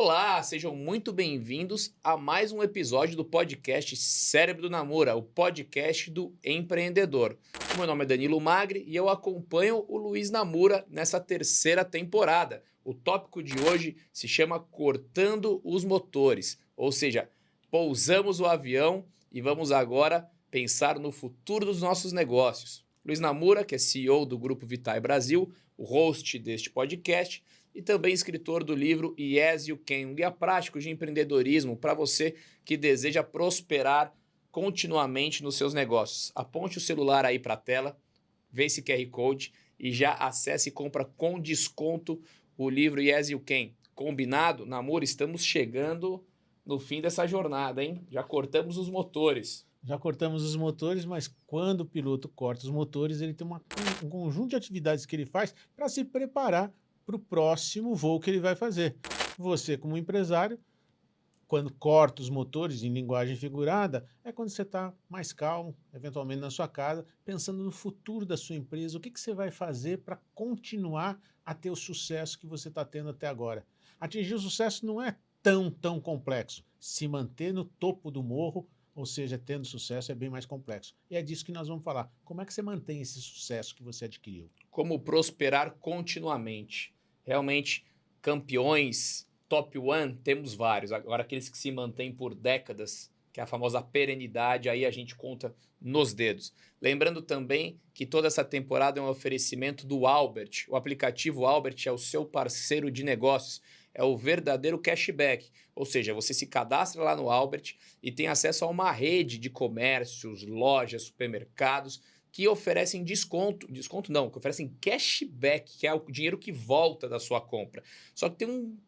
Olá, sejam muito bem-vindos a mais um episódio do podcast Cérebro do Namura, o podcast do empreendedor. O meu nome é Danilo Magri e eu acompanho o Luiz Namura nessa terceira temporada. O tópico de hoje se chama Cortando os Motores, ou seja, pousamos o avião e vamos agora pensar no futuro dos nossos negócios. Luiz Namura, que é CEO do Grupo Vitae Brasil, o host deste podcast, e também escritor do livro Yes You Can, um guia prático de empreendedorismo para você que deseja prosperar continuamente nos seus negócios. Aponte o celular aí para a tela, vê esse QR Code e já acesse e compra com desconto o livro Yes You Can. Combinado? Namoro, estamos chegando no fim dessa jornada, hein? Já cortamos os motores. Já cortamos os motores, mas quando o piloto corta os motores, ele tem um conjunto de atividades que ele faz para se preparar para o próximo voo que ele vai fazer. Você, como empresário, quando corta os motores em linguagem figurada, é quando você está mais calmo, eventualmente na sua casa, pensando no futuro da sua empresa, o que você vai fazer para continuar a ter o sucesso que você está tendo até agora. Atingir o sucesso não é tão complexo. Se manter no topo do morro, ou seja, tendo sucesso, é bem mais complexo. E é disso que nós vamos falar. Como é que você mantém esse sucesso que você adquiriu? Como prosperar continuamente. Realmente, campeões top one, temos vários. Agora, aqueles que se mantêm por décadas, que é a famosa perenidade, aí a gente conta nos dedos. Lembrando também que toda essa temporada é um oferecimento do Albert. O aplicativo Albert é o seu parceiro de negócios. É o verdadeiro cashback. Ou seja, você se cadastra lá no Albert e tem acesso a uma rede de comércios, lojas, supermercados que oferecem desconto não, que oferecem cashback, que é o dinheiro que volta da sua compra. Só que tem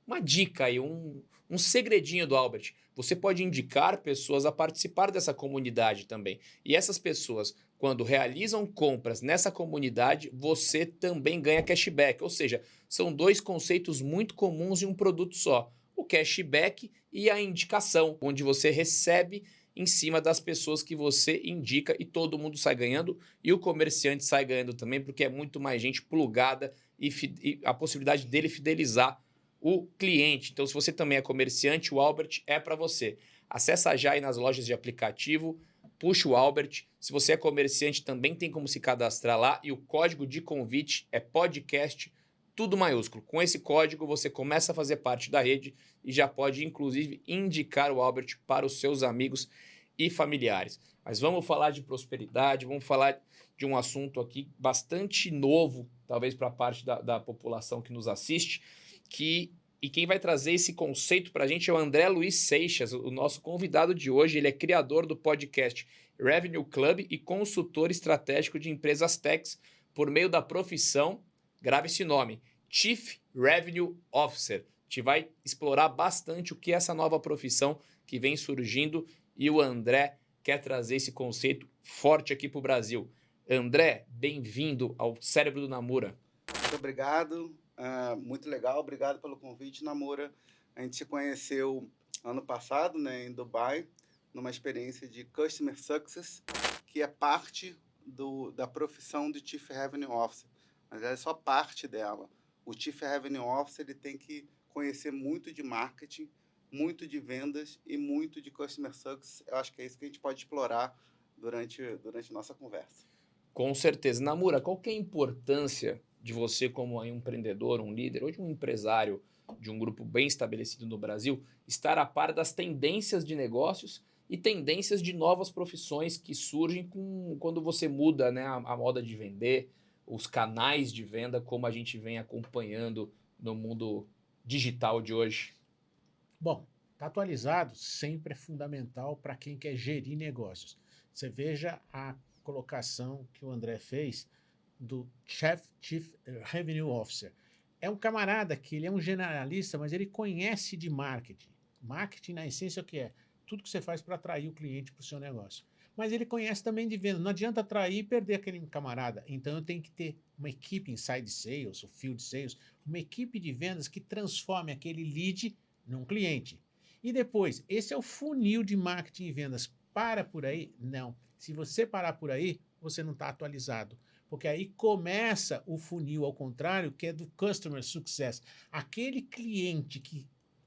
uma dica aí, um segredinho do Albert. Você pode indicar pessoas a participar dessa comunidade também. E essas pessoas, quando realizam compras nessa comunidade, você também ganha cashback. Ou seja, são dois conceitos muito comuns em um produto só. O cashback e a indicação, onde você recebe em cima das pessoas que você indica e todo mundo sai ganhando e o comerciante sai ganhando também, porque é muito mais gente plugada e a possibilidade dele fidelizar o cliente. Então, se você também é comerciante, o Albert é para você. Acessa já aí nas lojas de aplicativo, puxa o Albert. Se você é comerciante, também tem como se cadastrar lá e o código de convite é podcast, tudo maiúsculo. Com esse código, você começa a fazer parte da rede e já pode, inclusive, indicar o Albert para os seus amigos e familiares. Mas vamos falar de prosperidade, vamos falar de um assunto aqui bastante novo, talvez para a parte da população que nos assiste, e quem vai trazer esse conceito para a gente é o André Luiz Seixas, o nosso convidado de hoje. Ele é criador do podcast Revenue Club e consultor estratégico de empresas techs por meio da profissão, grave esse nome, Chief Revenue Officer. A gente vai explorar bastante o que é essa nova profissão que vem surgindo e o André quer trazer esse conceito forte aqui para o Brasil. André, bem-vindo ao Cérebro do Namura. Muito obrigado, muito legal, obrigado pelo convite, Namura. A gente se conheceu ano passado, né, em Dubai, numa experiência de Customer Success, que é parte da profissão de Chief Revenue Officer, mas é só parte dela. O Chief Revenue Officer ele tem que conhecer muito de marketing, muito de vendas e muito de Customer Success. Eu acho que é isso que a gente pode explorar durante a nossa conversa. Com certeza. Namura, qual que é a importância de você como um empreendedor, um líder ou de um empresário de um grupo bem estabelecido no Brasil estar a par das tendências de negócios e tendências de novas profissões que surgem quando você muda, né, a moda de vender, os canais de venda, como a gente vem acompanhando no mundo digital de hoje? Bom, estar atualizado sempre é fundamental para quem quer gerir negócios. Você veja a colocação que o André fez do Chief Revenue Officer. É um camarada que ele é um generalista, mas ele conhece de marketing. Marketing, na essência, é o que é? Tudo que você faz para atrair o cliente para o seu negócio. Mas ele conhece também de venda. Não adianta atrair e perder aquele camarada. Então, eu tenho que ter uma equipe inside sales, ou field sales, uma equipe de vendas que transforme aquele lead num cliente. E depois, esse é o funil de marketing e vendas. Para por aí? Não. Se você parar por aí, você não está atualizado. Porque aí começa o funil ao contrário, que é do Customer Success. Aquele cliente que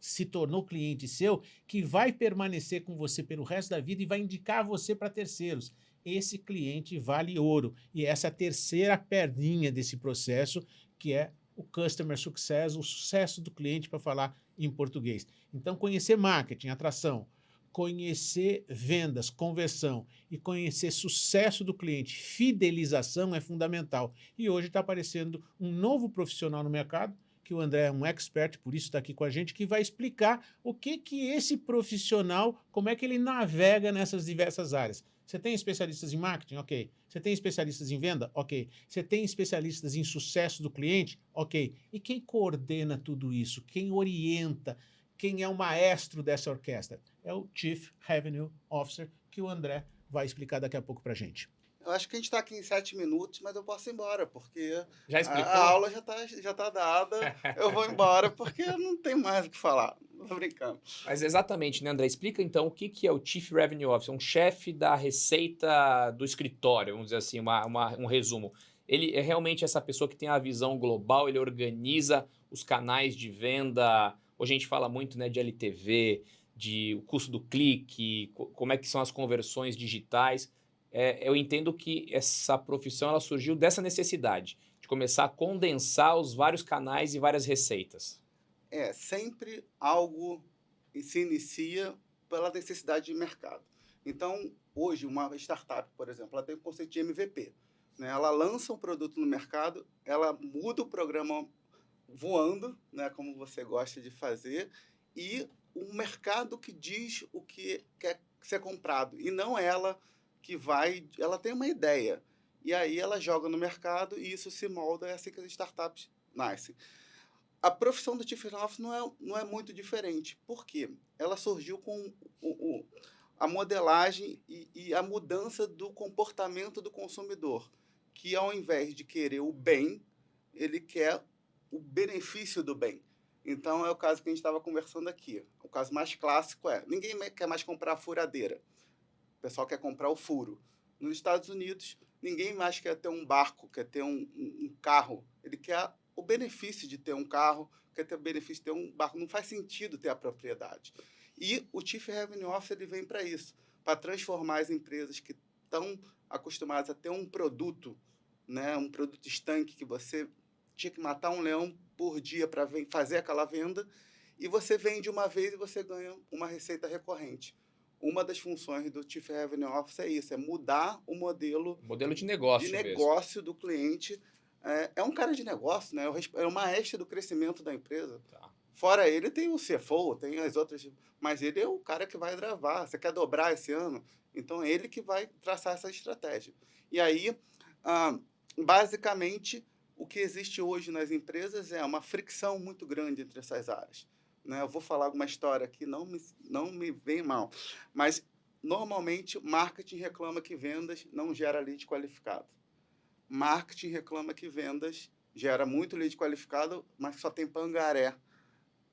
se tornou cliente seu, que vai permanecer com você pelo resto da vida e vai indicar você para terceiros. Esse cliente vale ouro. E essa é a terceira perninha desse processo, que é o Customer Success, o sucesso do cliente, para falar em português. Então, conhecer marketing, atração, conhecer vendas, conversão e conhecer sucesso do cliente, fidelização é fundamental. E hoje está aparecendo um novo profissional no mercado, que o André é um expert, por isso está aqui com a gente, que vai explicar o que esse profissional, como é que ele navega nessas diversas áreas. Você tem especialistas em marketing? Ok. Você tem especialistas em venda? Ok. Você tem especialistas em sucesso do cliente? Ok. E quem coordena tudo isso? Quem orienta? Quem é o maestro dessa orquestra? É o Chief Revenue Officer, que o André vai explicar daqui a pouco para a gente. Eu acho que a gente está aqui em 7 minutos, mas eu posso ir embora, porque Já explicou? a aula já tá dada. Eu vou embora, porque não tem mais o que falar. Não tô brincando. Mas exatamente, né, André? Explica então o que é o Chief Revenue Officer, um chefe da receita do escritório, vamos dizer assim, um resumo. Ele é realmente essa pessoa que tem a visão global, ele organiza os canais de venda. Hoje a gente fala muito, né, de LTV, de o custo do clique, como é que são as conversões digitais. Eu entendo que essa profissão ela surgiu dessa necessidade de começar a condensar os vários canais e várias receitas. Sempre algo se inicia pela necessidade de mercado. Então, hoje, uma startup, por exemplo, ela tem o conceito de MVP. Né? Ela lança um produto no mercado, ela muda o programa voando, né, como você gosta de fazer, e o mercado que diz o que quer ser comprado, e não ela que vai... Ela tem uma ideia, e aí ela joga no mercado e isso se molda, é assim que as startups nascem. A profissão do Chief Revenue Officer não é muito diferente. Por quê? Ela surgiu com a modelagem e a mudança do comportamento do consumidor, que ao invés de querer o bem, ele quer o benefício do bem. Então, é o caso que a gente estava conversando aqui. O caso mais clássico ninguém quer mais comprar a furadeira. O pessoal quer comprar o furo. Nos Estados Unidos, ninguém mais quer ter um barco, quer ter um carro. Ele quer o benefício de ter um carro, quer ter o benefício de ter um barco. Não faz sentido ter a propriedade. E o Chief Revenue Officer ele vem para isso, para transformar as empresas que estão acostumadas a ter um produto, né, um produto estanque, que você tinha que matar um leão por dia para fazer aquela venda, e você vende uma vez e você ganha uma receita recorrente. Uma das funções do Chief Revenue Officer é isso, é mudar o modelo de negócio mesmo. Do cliente. É um cara de negócio, né? É o maestro do crescimento da empresa. Tá. Fora ele, tem o CFO, tem as outras, mas ele é o cara que vai gravar. Você quer dobrar esse ano? Então, é ele que vai traçar essa estratégia. E aí, basicamente, o que existe hoje nas empresas é uma fricção muito grande entre essas áreas. Né? Eu vou falar alguma história aqui, não me vem mal, mas normalmente marketing reclama que vendas não gera lead qualificado. Marketing reclama que vendas gera muito lead qualificado, mas só tem pangaré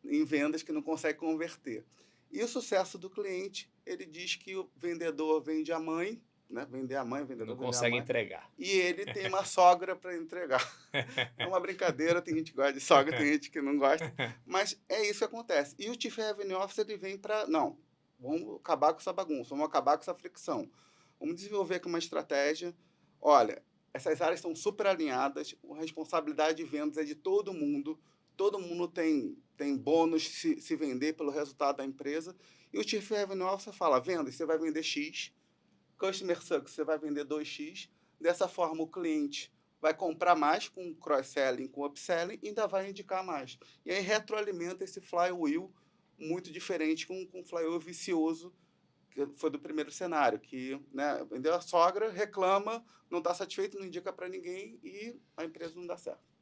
em vendas que não consegue converter. E o sucesso do cliente, ele diz que o vendedor vende a mãe, né? Vender a mãe, o vendedor não consegue entregar. E ele tem uma sogra para entregar. É uma brincadeira, tem gente que gosta de sogra, tem gente que não gosta, mas é isso que acontece. E o Chief Revenue Officer ele vem para, não, vamos acabar com essa bagunça, vamos acabar com essa fricção. Vamos desenvolver aqui uma estratégia. Olha, essas áreas estão super alinhadas, a responsabilidade de vendas é de todo mundo tem bônus se vender pelo resultado da empresa, e o Chief Revenue Officer fala, vendas, você vai vender X, Customer Success, você vai vender 2X, dessa forma o cliente vai comprar mais com cross-selling, com upselling, e ainda vai indicar mais. E aí retroalimenta esse flywheel muito diferente com um flywheel vicioso, que foi do primeiro cenário, que né, vendeu a sogra, reclama, não está satisfeito, não indica para ninguém e a empresa não dá certo.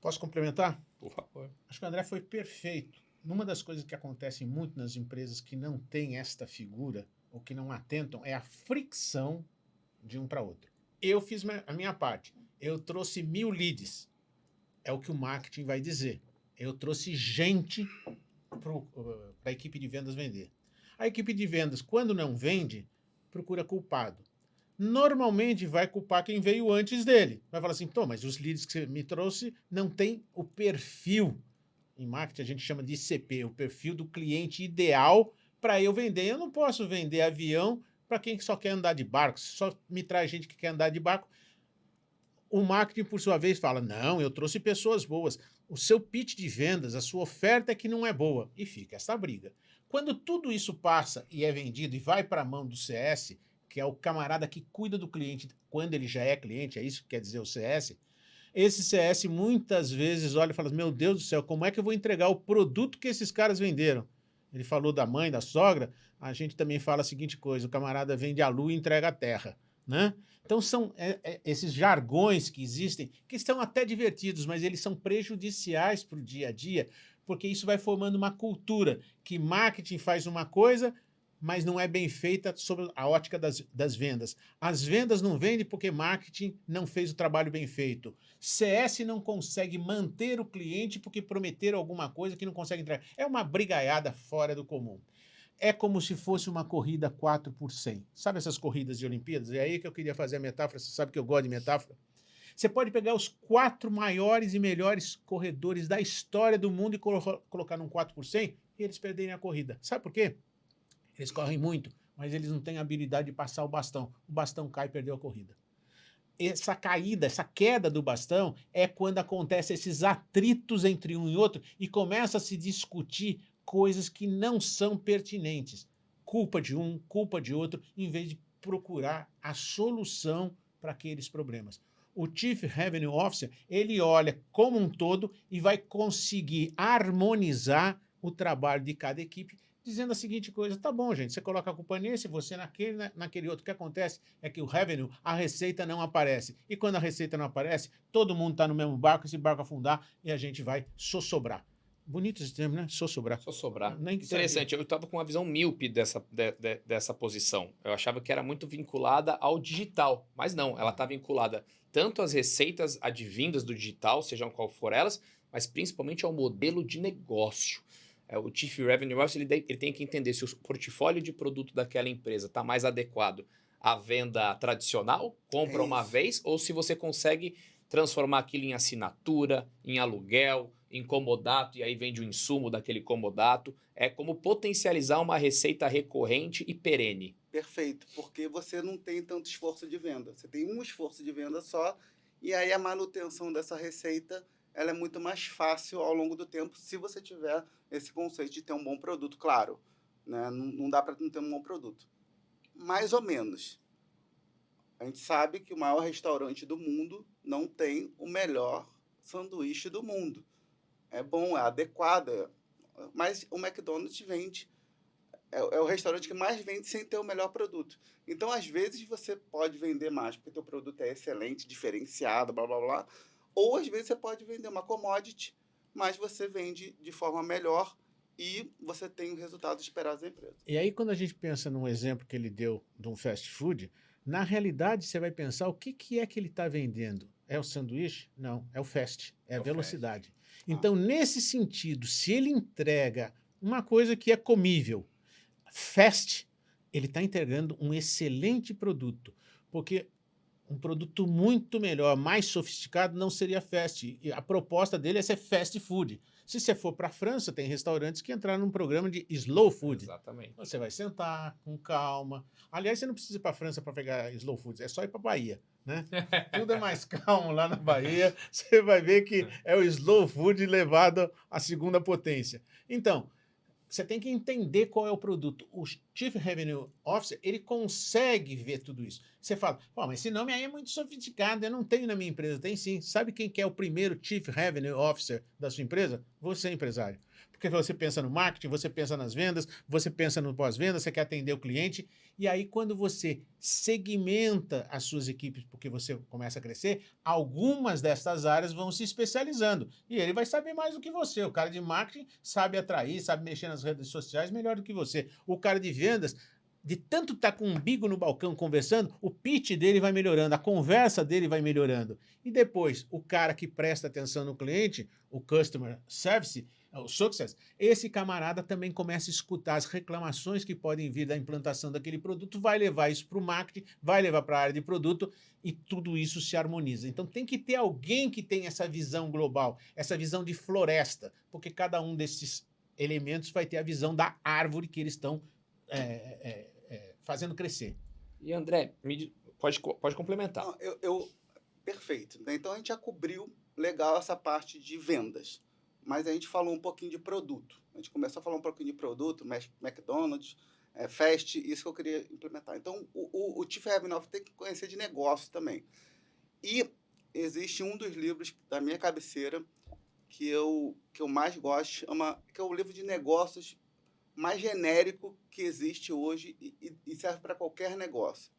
Posso complementar? Por favor. Acho que o André foi perfeito. Uma das coisas que acontecem muito nas empresas que não têm esta figura, ou que não atentam, é a fricção de um para outro. Eu fiz a minha parte. Eu trouxe 1000 leads. É o que o marketing vai dizer. Eu trouxe gente para a equipe de vendas vender. A equipe de vendas, quando não vende, procura culpado. Normalmente vai culpar quem veio antes dele. Vai falar assim, mas os leads que você me trouxe não tem o perfil em marketing a gente chama de ICP, o perfil do cliente ideal para eu vender. Eu não posso vender avião para quem só quer andar de barco, só me traz gente que quer andar de barco. O marketing, por sua vez, fala, não, eu trouxe pessoas boas. O seu pitch de vendas, a sua oferta é que não é boa. E fica essa briga. Quando tudo isso passa e é vendido e vai para a mão do CS, que é o camarada que cuida do cliente quando ele já é cliente, é isso que quer dizer o CS, esse CS muitas vezes olha e fala, meu Deus do céu, como é que eu vou entregar o produto que esses caras venderam? Ele falou da mãe, da sogra, a gente também fala a seguinte coisa, o camarada vende a lua e entrega a terra, né? Então são esses jargões que existem, que são até divertidos, mas eles são prejudiciais para o dia a dia, porque isso vai formando uma cultura que marketing faz uma coisa, mas não é bem feita sob a ótica das vendas. As vendas não vendem porque marketing não fez o trabalho bem feito. CS não consegue manter o cliente porque prometeram alguma coisa que não consegue entregar. É uma brigaiada fora do comum. É como se fosse uma corrida 4 por 100. Sabe essas corridas de Olimpíadas? É aí que eu queria fazer a metáfora. Você sabe que eu gosto de metáfora. Você pode pegar os 4 maiores e melhores corredores da história do mundo e colocar num 4 por 100 e eles perderem a corrida. Sabe por quê? Eles correm muito, mas eles não têm a habilidade de passar o bastão. O bastão cai e perdeu a corrida. Essa caída, essa queda do bastão é quando acontecem esses atritos entre um e outro e começa a se discutir coisas que não são pertinentes. Culpa de um, culpa de outro, em vez de procurar a solução para aqueles problemas. O Chief Revenue Officer, ele olha como um todo e vai conseguir harmonizar o trabalho de cada equipe, dizendo a seguinte coisa, tá bom, gente, você coloca a culpa nesse, você naquele outro. O que acontece é que o revenue, a receita não aparece. E quando a receita não aparece, todo mundo está no mesmo barco, esse barco afundar e a gente vai sossobrar. Bonito esse termo, né? Sossobrar. Sossobrar. Interessante, eu estava com uma visão míope dessa posição. Eu achava que era muito vinculada ao digital, mas não, ela está vinculada tanto às receitas advindas do digital, sejam qual for elas, mas principalmente ao modelo de negócio. O Chief Revenue Officer ele tem que entender se o portfólio de produto daquela empresa está mais adequado à venda tradicional, compra uma vez, ou se você consegue transformar aquilo em assinatura, em aluguel, em comodato, e aí vende o insumo daquele comodato. É como potencializar uma receita recorrente e perene. Perfeito, porque você não tem tanto esforço de venda. Você tem um esforço de venda só, e aí a manutenção dessa receita ela é muito mais fácil ao longo do tempo se você tiver esse conceito de ter um bom produto, claro. Né? Não dá para não ter um bom produto. Mais ou menos. A gente sabe que o maior restaurante do mundo não tem o melhor sanduíche do mundo. É bom, é adequado, mas o McDonald's vende. É o restaurante que mais vende sem ter o melhor produto. Então, às vezes, você pode vender mais porque o teu produto é excelente, diferenciado, blá, blá, blá. Ou, às vezes, você pode vender uma commodity, mas você vende de forma melhor e você tem o resultado esperado da empresa. E aí, quando a gente pensa num exemplo que ele deu de um fast food, na realidade, você vai pensar o que é que ele está vendendo? É o sanduíche? Não, é o fast, é a velocidade. Então, nesse sentido, se ele entrega uma coisa que é comível, fast, ele está entregando um excelente produto, porque um produto muito melhor, mais sofisticado, não seria fast. E a proposta dele é ser fast food. Se você for para a França, tem restaurantes que entraram num programa de slow food. Exatamente. Você vai sentar com calma. Aliás, você não precisa ir para a França para pegar slow food, é só ir para a Bahia. Né? Tudo é mais calmo lá na Bahia. Você vai ver que é o slow food levado à segunda potência. Então, você tem que entender qual é o produto. O Chief Revenue Officer, ele consegue ver tudo isso. Você fala, mas esse nome aí é muito sofisticado, eu não tenho na minha empresa. Tem sim. Sabe quem que é o primeiro Chief Revenue Officer da sua empresa? Você, empresário. Porque você pensa no marketing, você pensa nas vendas, você pensa no pós-venda, você quer atender o cliente. E aí, quando você segmenta as suas equipes, porque você começa a crescer, algumas dessas áreas vão se especializando. E ele vai saber mais do que você. O cara de marketing sabe atrair, sabe mexer nas redes sociais melhor do que você. O cara de vendas, de tanto estar com o umbigo no balcão conversando, o pitch dele vai melhorando, a conversa dele vai melhorando. E depois, o cara que presta atenção no cliente, o customer service, o Success, esse camarada também começa a escutar as reclamações que podem vir da implantação daquele produto, vai levar isso para o marketing, vai levar para a área de produto e tudo isso se harmoniza. Então tem que ter alguém que tenha essa visão global, essa visão de floresta, porque cada um desses elementos vai ter a visão da árvore que eles estão fazendo crescer. E André, pode complementar. Não, perfeito. Então a gente já cobriu legal essa parte de vendas, mas a gente falou um pouquinho de produto. A gente começou a falar um pouquinho de produto, McDonald's, Fast, isso que eu queria implementar. Então o Chief Revenue Officer tem que conhecer de negócio também. E existe um dos livros da minha cabeceira que eu mais gosto, que é o livro de negócios mais genérico que existe hoje e serve para qualquer negócio.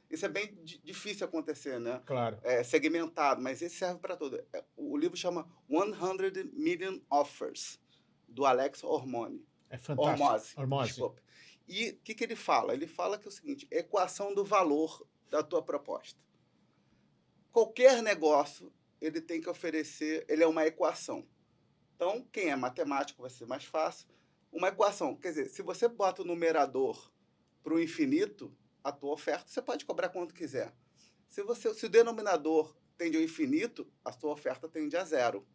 Isso é bem difícil acontecer, né? Claro. É segmentado, mas esse serve para tudo. O livro chama 100 Million Offers, do Alex Hormozzi. É fantástico. Hormozzi. Desculpa. E o que ele fala? Ele fala que é o seguinte, equação do valor da tua proposta. Qualquer negócio, ele tem que oferecer, ele é uma equação. Então, quem é matemático vai ser mais fácil. Uma equação, quer dizer, se você bota o numerador para o infinito, a tua oferta, você pode cobrar quanto quiser. Se o denominador tende ao infinito, a sua oferta tende a zero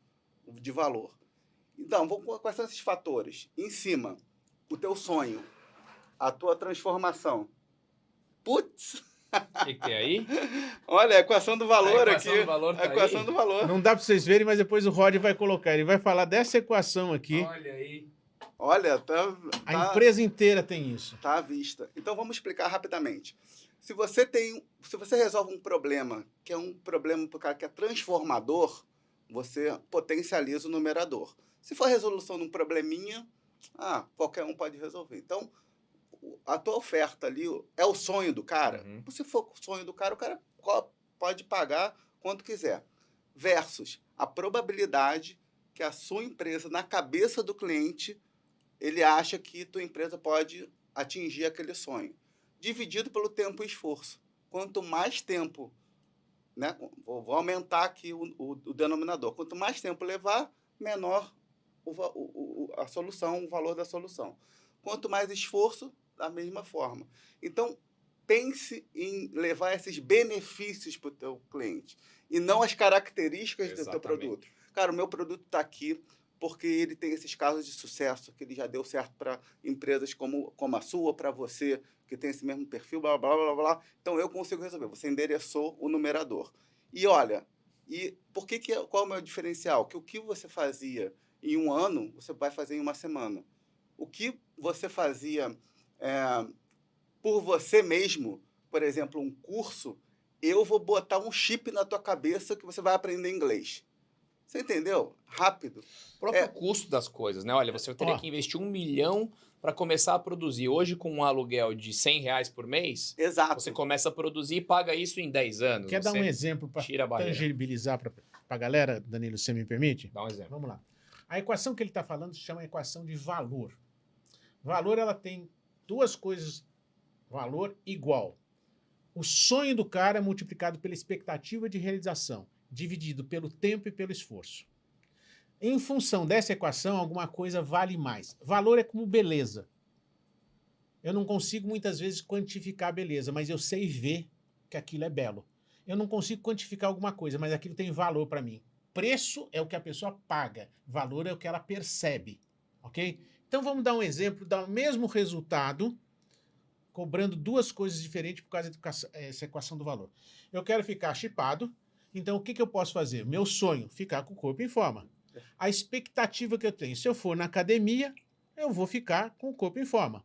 de valor. Então, quais são esses fatores? Em cima, o teu sonho, a tua transformação. Putz! O que tem aí? Olha, a equação do valor aqui. A equação do valor. Não dá para vocês verem, mas depois o Rod vai colocar. Ele vai falar dessa equação aqui. Olha aí. Olha, a empresa inteira tem isso. Está à vista. Então, vamos explicar rapidamente. Se você resolve um problema, que é um problema para o cara que é transformador, você potencializa o numerador. Se for a resolução de um probleminha, qualquer um pode resolver. Então, a tua oferta ali é o sonho do cara. Uhum. Se for o sonho do cara, o cara pode pagar quanto quiser. Versus a probabilidade que a sua empresa, na cabeça do cliente, ele acha que tua empresa pode atingir aquele sonho. Dividido pelo tempo e esforço. Quanto mais tempo, né, vou aumentar aqui o denominador, quanto mais tempo levar, menor a solução, o valor da solução. Quanto mais esforço, da mesma forma. Então, pense em levar esses benefícios para o teu cliente e não as características do teu produto. Cara, o meu produto está aqui porque ele tem esses casos de sucesso, que ele já deu certo para empresas como a sua, para você, que tem esse mesmo perfil, blá, blá, blá, blá. Então, eu consigo resolver. Você endereçou o numerador. E olha, qual é o meu diferencial? Que o que você fazia em um ano, você vai fazer em uma semana. O que você fazia por você mesmo, por exemplo, um curso, eu vou botar um chip na tua cabeça que você vai aprender inglês. Você entendeu? Rápido. O próprio custo das coisas, né? Olha, você teria que investir 1 milhão para começar a produzir. Hoje, com um aluguel de R$100 por mês, exato, você começa a produzir e paga isso em 10 anos. Quer dar um exemplo para tangibilizar para a galera, Danilo, você me permite? Dá um exemplo. Vamos lá. A equação que ele está falando se chama equação de valor. Valor, ela tem duas coisas. Valor igual. O sonho do cara multiplicado pela expectativa de realização, dividido pelo tempo e pelo esforço. Em função dessa equação, alguma coisa vale mais. Valor é como beleza. Eu não consigo muitas vezes quantificar a beleza, mas eu sei ver que aquilo é belo. Eu não consigo quantificar alguma coisa, mas aquilo tem valor para mim. Preço é o que a pessoa paga, valor é o que ela percebe, ok? Então vamos dar um exemplo do mesmo resultado, cobrando duas coisas diferentes por causa dessa equação do valor. Eu quero ficar chipado, então o que eu posso fazer? Meu sonho, ficar com o corpo em forma. A expectativa que eu tenho, se eu for na academia, eu vou ficar com o corpo em forma.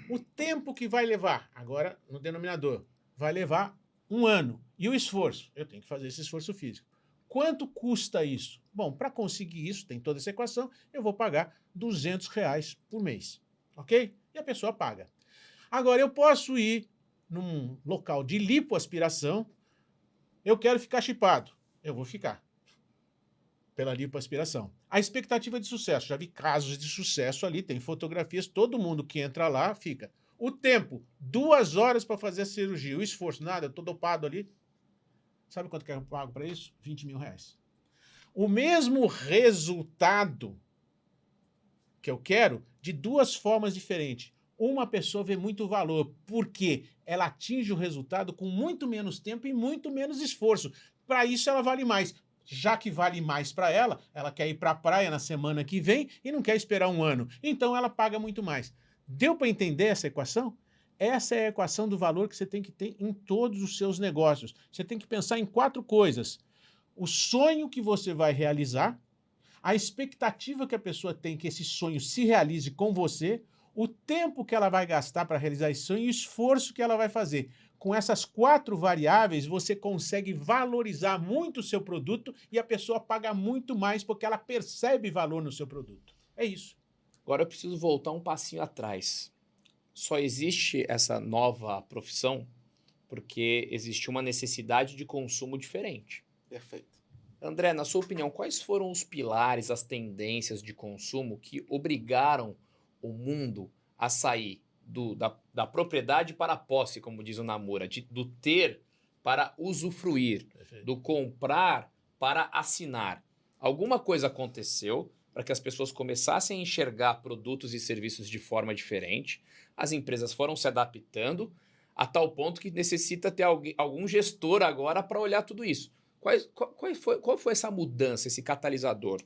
O tempo que vai levar, agora no denominador, vai levar 1 ano. E o esforço? Eu tenho que fazer esse esforço físico. Quanto custa isso? Bom, para conseguir isso, tem toda essa equação, eu vou pagar R$200 por mês, ok? E a pessoa paga. Agora, eu posso ir num local de lipoaspiração, eu quero ficar chipado, eu vou ficar pela lipoaspiração. A expectativa de sucesso, já vi casos de sucesso ali, tem fotografias, todo mundo que entra lá fica. O tempo, 2 horas para fazer a cirurgia, o esforço, nada, eu estou dopado ali. Sabe quanto que eu pago para isso? R$20 mil. O mesmo resultado que eu quero de duas formas diferentes. Uma pessoa vê muito valor, porque ela atinge o resultado com muito menos tempo e muito menos esforço. Para isso, ela vale mais. Já que vale mais para ela, ela quer ir para a praia na semana que vem e não quer esperar um ano. Então, ela paga muito mais. Deu para entender essa equação? Essa é a equação do valor que você tem que ter em todos os seus negócios. Você tem que pensar em 4 coisas. O sonho que você vai realizar, a expectativa que a pessoa tem que esse sonho se realize com você, o tempo que ela vai gastar para realizar esse sonho e o esforço que ela vai fazer. Com essas 4 variáveis, você consegue valorizar muito o seu produto e a pessoa paga muito mais porque ela percebe valor no seu produto. É isso. Agora eu preciso voltar um passinho atrás. Só existe essa nova profissão porque existe uma necessidade de consumo diferente. Perfeito. André, na sua opinião, quais foram os pilares, as tendências de consumo que obrigaram o mundo a sair da propriedade para a posse, como diz o Namura, do ter para usufruir, do comprar para assinar? Alguma coisa aconteceu para que as pessoas começassem a enxergar produtos e serviços de forma diferente, as empresas foram se adaptando a tal ponto que necessita ter algum gestor agora para olhar tudo isso. Qual foi essa mudança, esse catalisador?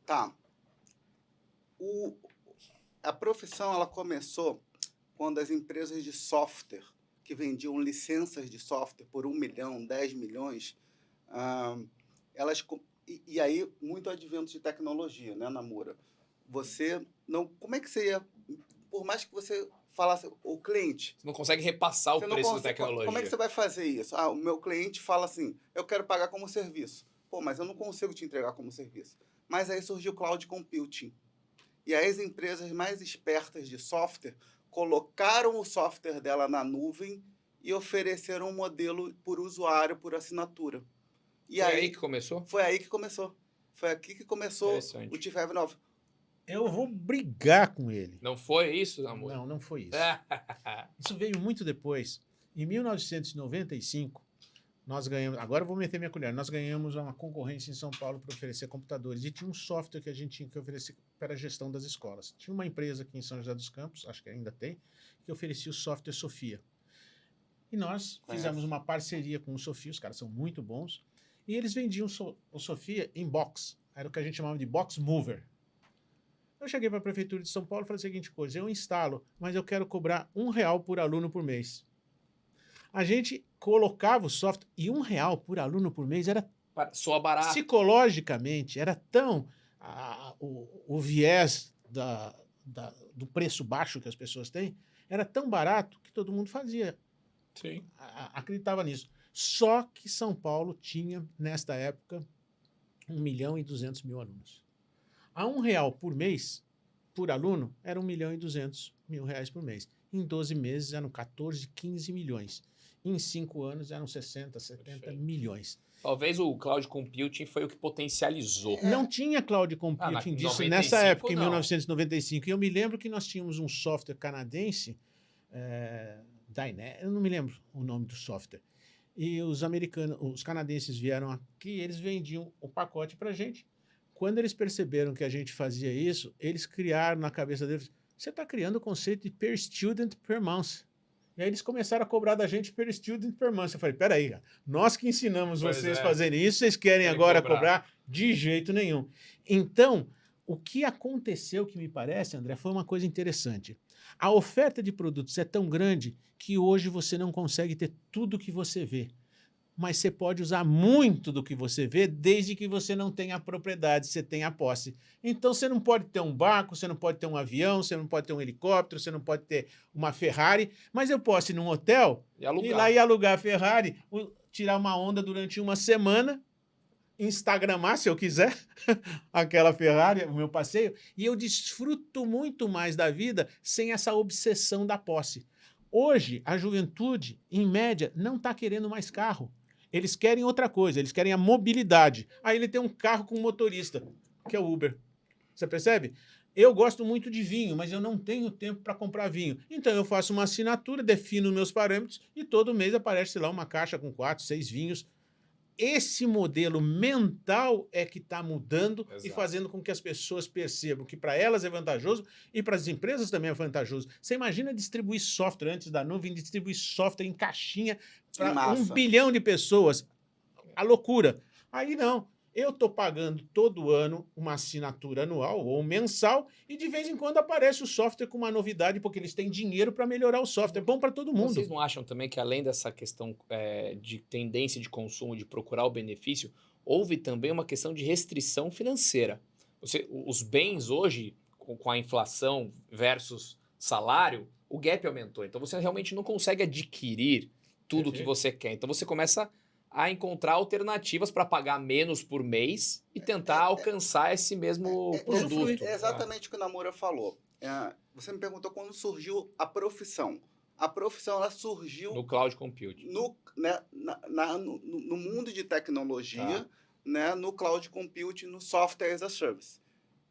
Tá. A profissão ela começou quando as empresas de software, que vendiam licenças de software por 1 milhão, 10 milhões, elas... E aí, muito advento de tecnologia, né, Namura? Você não... Como é que você ia... Por mais que você falasse... O cliente... Você não consegue repassar o preço da tecnologia. Como é que você vai fazer isso? O meu cliente fala assim, eu quero pagar como serviço. Pô, mas eu não consigo te entregar como serviço. Mas aí surgiu o cloud computing. E aí as empresas mais espertas de software colocaram o software dela na nuvem e ofereceram um modelo por usuário, por assinatura. E foi aí que começou? Foi aí que começou. Foi aqui que começou o Chief Heaven Office. Eu vou brigar com ele. Não foi isso, amor? Não foi isso. Isso veio muito depois. Em 1995, nós ganhamos... Agora eu vou meter minha colher. Nós ganhamos uma concorrência em São Paulo para oferecer computadores. E tinha um software que a gente tinha que oferecer para a gestão das escolas. Tinha uma empresa aqui em São José dos Campos, acho que ainda tem, que oferecia o software Sofia. E nós fizemos uma parceria com o Sofia, os caras são muito bons, e eles vendiam o Sofia em box. Era o que a gente chamava de box mover. Eu cheguei para a Prefeitura de São Paulo e falei a seguinte coisa, eu instalo, mas eu quero cobrar R$1 por aluno por mês. A gente colocava o software e R$1 por aluno por mês era... Soa barato. Psicologicamente, era tão... o viés do preço baixo que as pessoas têm, era tão barato que todo mundo fazia. Sim. Acreditava nisso. Só que São Paulo tinha, nesta época, 1.200.000 alunos. A R$1 por mês, por aluno, era R$1.200.000 por mês. Em 12 meses eram 14, 15 milhões. Em 5 anos eram 60, 70 milhões. Talvez o cloud computing foi o que potencializou. Não tinha cloud computing disso nessa época, em 1995. E eu me lembro que nós tínhamos um software canadense, Dynet, eu não me lembro o nome do software. E os canadenses vieram aqui, eles vendiam o pacote para a gente. Quando eles perceberam que a gente fazia isso, eles criaram na cabeça deles, você está criando o conceito de per student per month. E aí eles começaram a cobrar da gente per student per month. Eu falei, peraí, nós que ensinamos vocês a fazerem isso, vocês querem agora cobrar? De jeito nenhum. Então, o que aconteceu, que me parece, André, foi uma coisa interessante. A oferta de produtos é tão grande que hoje você não consegue ter tudo que você vê. Mas você pode usar muito do que você vê, desde que você não tenha a propriedade, você tenha a posse. Então, você não pode ter um barco, você não pode ter um avião, você não pode ter um helicóptero, você não pode ter uma Ferrari, mas eu posso ir num hotel, ir lá e alugar a Ferrari, tirar uma onda durante uma semana, instagramar, se eu quiser, aquela Ferrari, o meu passeio, e eu desfruto muito mais da vida sem essa obsessão da posse. Hoje, a juventude, em média, não está querendo mais carro. Eles querem outra coisa, eles querem a mobilidade. Aí ele tem um carro com motorista, que é o Uber. Você percebe? Eu gosto muito de vinho, mas eu não tenho tempo para comprar vinho. Então eu faço uma assinatura, defino meus parâmetros e todo mês aparece lá uma caixa com 4, 6 vinhos. esse modelo mental é que está mudando e Exato. fazendo com que as pessoas percebam que para elas é vantajoso e para as empresas também é vantajoso. Você imagina distribuir software antes da nuvem, distribuir software em caixinha Em para 1 massa. bilhão de pessoas. A loucura. Aí não. Eu estou pagando todo ano uma assinatura anual ou mensal e de vez em quando aparece o software com uma novidade porque eles têm dinheiro para melhorar o software. É bom para todo mundo. Vocês não acham também que além dessa questão de tendência de consumo, de procurar o benefício, houve também uma questão de restrição financeira? Os bens hoje, com a inflação versus salário, o gap aumentou. Então você realmente não consegue adquirir tudo o que Perfeito. você quer. Então você começa a encontrar alternativas para pagar menos por mês e tentar alcançar esse mesmo usufruir. produto. É exatamente o que o Namura falou. Você me perguntou quando surgiu a profissão. A profissão ela surgiu No cloud computing. no mundo de tecnologia, Tá. né, no cloud computing, no software as a service.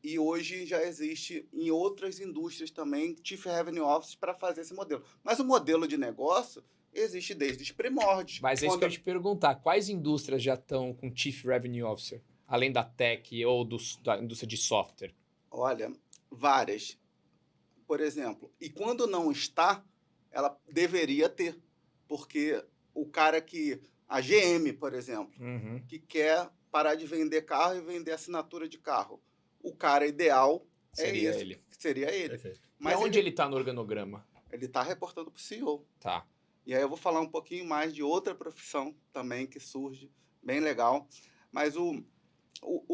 E hoje já existe em outras indústrias também Chief Revenue Office para fazer esse modelo. Mas o modelo de negócio existe desde os primórdios. Mas é isso que eu ia te perguntar. Quais indústrias já estão com Chief Revenue Officer? Além da tech ou da indústria de software? Olha, várias. Por exemplo, e quando não está, ela deveria ter. Porque o cara que... A GM, por exemplo, Uhum. que quer parar de vender carro e vender assinatura de carro. O cara ideal Seria é esse. ele. Seria ele. Perfeito. Mas onde ele está no organograma? Ele está reportando para o CEO. Tá. E aí eu vou falar um pouquinho mais de outra profissão também que surge, bem legal. Mas o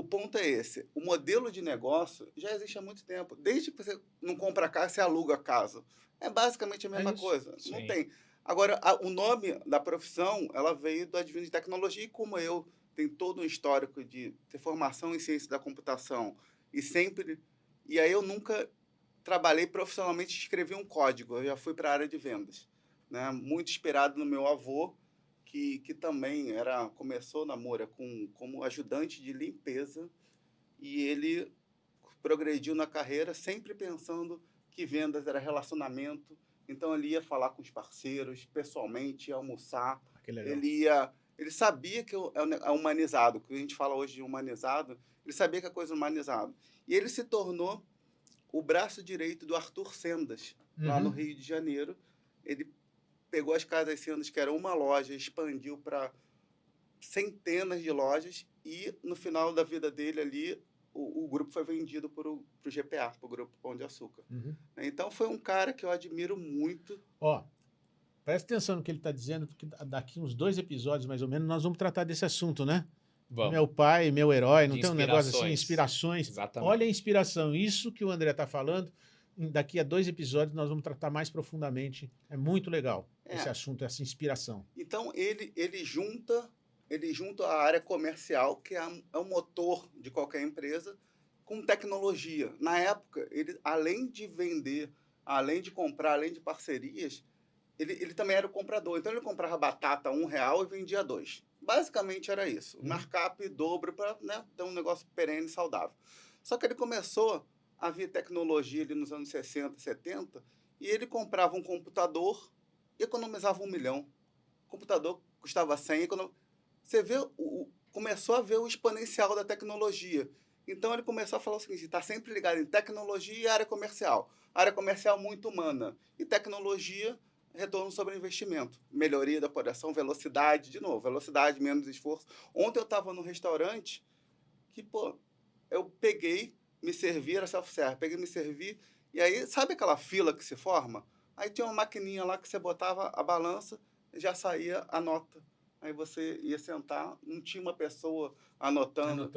ponto é esse. O modelo de negócio já existe há muito tempo. Desde que você não compra casa, você aluga a casa. É basicamente a mesma isso. coisa. Sim. Não tem. Agora, o nome da profissão, ela veio do advento de tecnologia e como eu tenho todo um histórico de ter formação em ciência da computação e sempre... E aí eu nunca trabalhei profissionalmente e escrevi um código. Eu já fui para a área de vendas. Né? Muito inspirado no meu avô, que também começou Namura como ajudante de limpeza e ele progrediu na carreira sempre pensando que vendas era relacionamento. Então ele ia falar com os parceiros pessoalmente, ia almoçar. Que legal. Ele sabia que é humanizado, que a gente fala hoje de humanizado, ele sabia que é coisa humanizada. E ele se tornou o braço direito do Arthur Sendas, lá no Rio de Janeiro. Ele pegou as Casas Sendas, que era uma loja, expandiu para centenas de lojas e no final da vida dele ali, o grupo foi vendido para o GPA, para o Grupo Pão de Açúcar. Então foi um cara que eu admiro muito. Ó, presta atenção no que ele está dizendo, porque daqui uns 2 episódios, mais ou menos, nós vamos tratar desse assunto, né? Vamos. Meu pai, meu herói, não De tem um negócio assim, inspirações. inspirações. Exatamente. Olha a inspiração, isso que o André está falando, daqui a 2 episódios nós vamos tratar mais profundamente. É muito legal esse assunto, essa inspiração. Então ele junta a área comercial, que é o motor de qualquer empresa, com tecnologia. Na época, ele, além de vender, além de comprar, além de parcerias, ele também era o comprador. Então, ele comprava batata a R$1 e vendia 2. Basicamente era isso. Markup, dobro, para ter um negócio perene e saudável. Só que ele começou a vir tecnologia ali nos anos 60, 70, e ele comprava um computador e economizava R$1 milhão. O computador custava 100, você vê, começou a ver o exponencial da tecnologia. Então, ele começou a falar o seguinte, está sempre ligado em tecnologia e área comercial. Área comercial muito humana. E tecnologia, retorno sobre investimento. Melhoria da operação, velocidade, de novo, velocidade, menos esforço. Ontem eu estava num restaurante que, eu peguei, me servi, era self-service, peguei, me servi, e aí, sabe aquela fila que se forma? Aí tinha uma maquininha lá que você botava a balança e já saía a nota. Aí você ia sentar, não tinha uma pessoa anotando.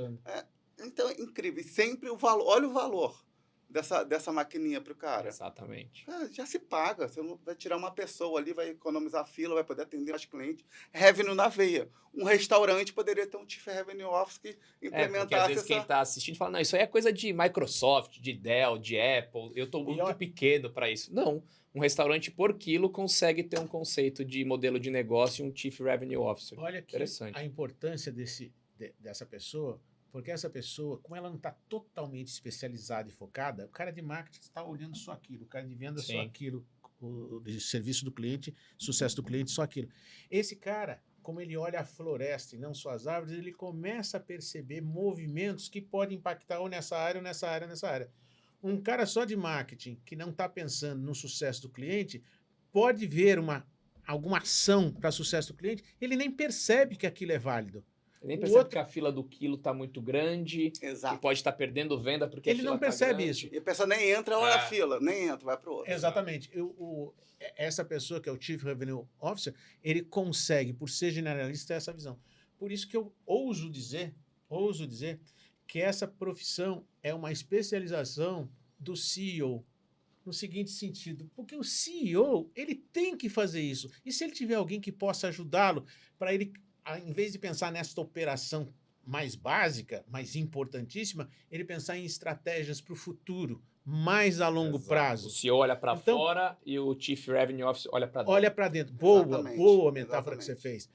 Então, é incrível. E sempre o valor, olha o valor dessa maquininha para o cara. Exatamente. Cara, já se paga. Você não vai tirar uma pessoa ali, vai economizar fila, vai poder atender mais clientes. Revenue na veia. Um restaurante poderia ter um Chief Revenue Office que implementasse porque às vezes quem está assistindo fala, não, isso aí é coisa de Microsoft, de Dell, de Apple, eu estou muito pequeno para isso. Não, um restaurante por quilo consegue ter um conceito de modelo de negócio e um Chief Revenue Officer. Olha que a importância dessa pessoa, porque essa pessoa, como ela não está totalmente especializada e focada, o cara de marketing está olhando só aquilo, o cara de venda só aquilo, o de serviço do cliente, sucesso do cliente só aquilo. Esse cara como ele olha a floresta e não só as árvores, ele começa a perceber movimentos que podem impactar ou nessa área, ou nessa área, ou nessa área. Um cara só de marketing que não está pensando no sucesso do cliente pode ver alguma ação para sucesso do cliente, ele nem percebe que aquilo é válido. Ele nem O percebe outro- que a fila do quilo está muito grande, que Exato. pode estar perdendo venda porque Ele a fila não tá percebe grande. isso. E a pessoa nem entra, olha a É. fila, nem entra, vai para o outro. Exatamente. Essa pessoa que é o Chief Revenue Officer, ele consegue, por ser generalista, ter essa visão. Por isso que eu ouso dizer que essa profissão é uma especialização do CEO. No seguinte sentido, porque o CEO, ele tem que fazer isso. E se ele tiver alguém que possa ajudá-lo, para ele, em vez de pensar nesta operação mais básica, mais importantíssima, ele pensar em estratégias para o futuro, mais a longo Exato. prazo. O CEO olha para Então- fora e o Chief Revenue Officer olha para dentro. Olha para dentro. Boa Exatamente, metáfora que você fez.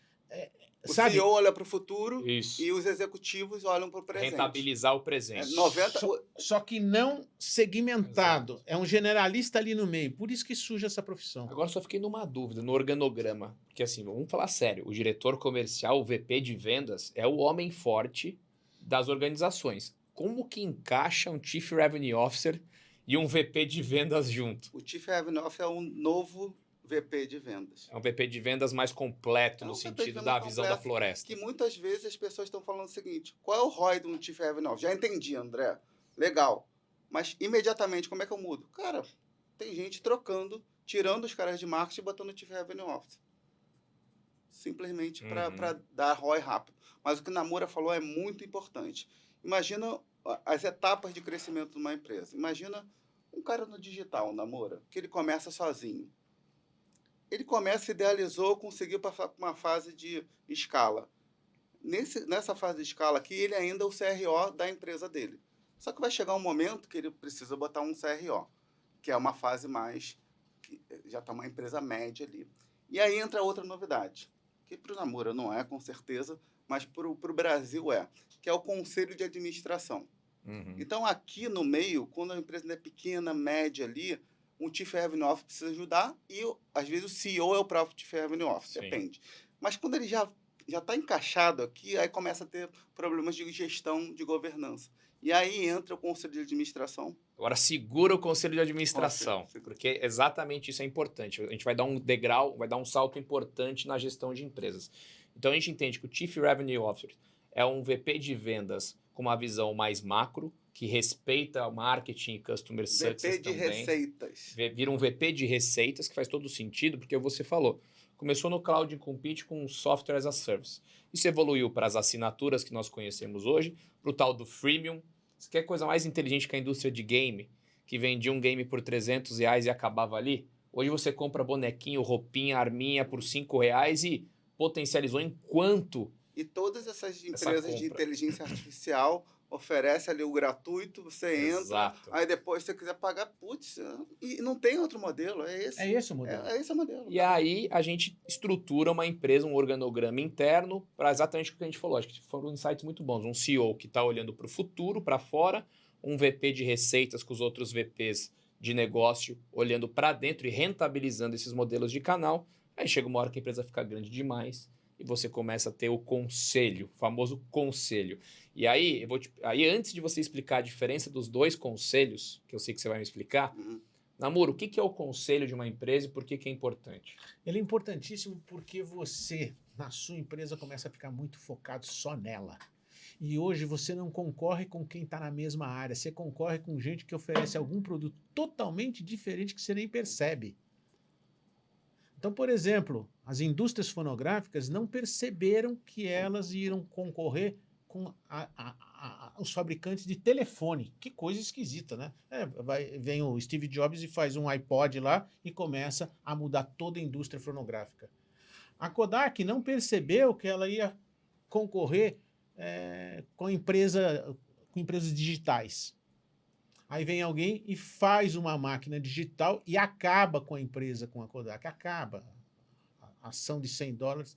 O Sabe, CEO olha para o futuro Isso. e os executivos olham para o presente. Rentabilizar o presente. 90, só que não segmentado. Exato. É um generalista ali no meio. Por isso que surge essa profissão. Agora só fiquei numa dúvida, no organograma. Porque assim, vamos falar sério, o diretor comercial, o VP de vendas, é o homem forte das organizações. Como que encaixa um Chief Revenue Officer e um VP de vendas junto? o Chief Revenue Officer é um novo VP de vendas. É um VP de vendas mais completo, É um no VP de sentido vendas da visão da completo, floresta. Que muitas vezes as pessoas estão falando o seguinte: qual é o ROI de um Chief Revenue Officer? Já entendi, André. Legal. Mas imediatamente, como é que eu mudo? Cara, tem gente trocando, tirando os caras de marketing e botando o Chief Revenue Officer. Simplesmente para dar ROI rápido. Mas o que o Namura falou é muito importante. Imagina as etapas de crescimento de uma empresa. Imagina um cara no digital, Namura, que ele começa sozinho. Ele começa, idealizou, conseguiu passar por uma fase de escala. Nessa fase de escala aqui, ele ainda é o CRO da empresa dele. Só que vai chegar um momento que ele precisa botar um CRO, que é uma fase mais... que já está uma empresa média ali. E aí entra outra novidade, que para o Namura não é, com certeza, mas para o Brasil que é o Conselho de Administração. Uhum. Então, aqui no meio, quando a empresa é pequena, média ali, um Chief Revenue Officer precisa ajudar e, às vezes, o CEO é o próprio Chief Revenue Officer, Sim. depende. Mas quando ele já está encaixado aqui, aí começa a ter problemas de gestão, de governança. E aí entra o Conselho de Administração. Agora segura o conselho de administração, Conselho. porque exatamente isso é importante. A gente vai dar um degrau, vai dar um salto importante na gestão de empresas. Então a gente entende que o Chief Revenue Officer é um VP de vendas com uma visão mais macro, que respeita o marketing e customer success VP de também. receitas. Vira um VP de receitas, que faz todo sentido, porque você falou. Começou no Cloud Compete com Software as a Service. Isso evoluiu para as assinaturas que nós conhecemos hoje, para o tal do freemium. Você quer coisa mais inteligente que a indústria de game, que vendia um game por R$300 e acabava ali? Hoje você compra bonequinho, roupinha, arminha por R$5 e potencializou em quanto? E todas essas empresas de compra. inteligência artificial oferecem ali o gratuito, você entra, Exato. aí depois se você quiser pagar, putz, e não tem outro modelo, é esse. É esse o modelo. É esse o modelo. E aí a gente estrutura uma empresa, um organograma interno, para exatamente o que a gente falou. Acho que foram insights muito bons. Um CEO que está olhando para o futuro, para fora, um VP de receitas com os outros VPs de negócio olhando para dentro e rentabilizando esses modelos de canal. Aí chega uma hora que a empresa fica grande demais e você começa a ter o conselho, o famoso conselho. E aí, aí antes de você explicar a diferença dos dois conselhos, que eu sei que você vai me explicar, Uhum. Namuro, o que é o conselho de uma empresa e por que é importante? Ele é importantíssimo porque você, na sua empresa, começa a ficar muito focado só nela. E hoje você não concorre com quem está na mesma área, você concorre com gente que oferece algum produto totalmente diferente que você nem percebe. Então, por exemplo, as indústrias fonográficas não perceberam que elas iam concorrer com os fabricantes de telefone. Que coisa esquisita, né? Vem o Steve Jobs e faz um iPod lá e começa a mudar toda a indústria fonográfica. A Kodak não percebeu que ela ia concorrer com empresas digitais. Aí vem alguém e faz uma máquina digital e acaba com a empresa, com a Kodak. Acaba. A ação de $100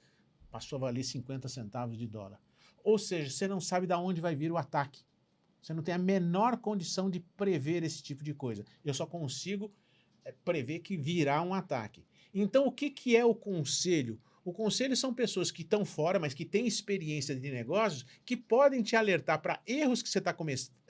passou a valer 50 centavos de dólar. Ou seja, você não sabe de onde vai vir o ataque. Você não tem a menor condição de prever esse tipo de coisa. Eu só consigo prever que virá um ataque. Então, o que é o conselho? O conselho são pessoas que estão fora, mas que têm experiência de negócios, que podem te alertar para erros que você está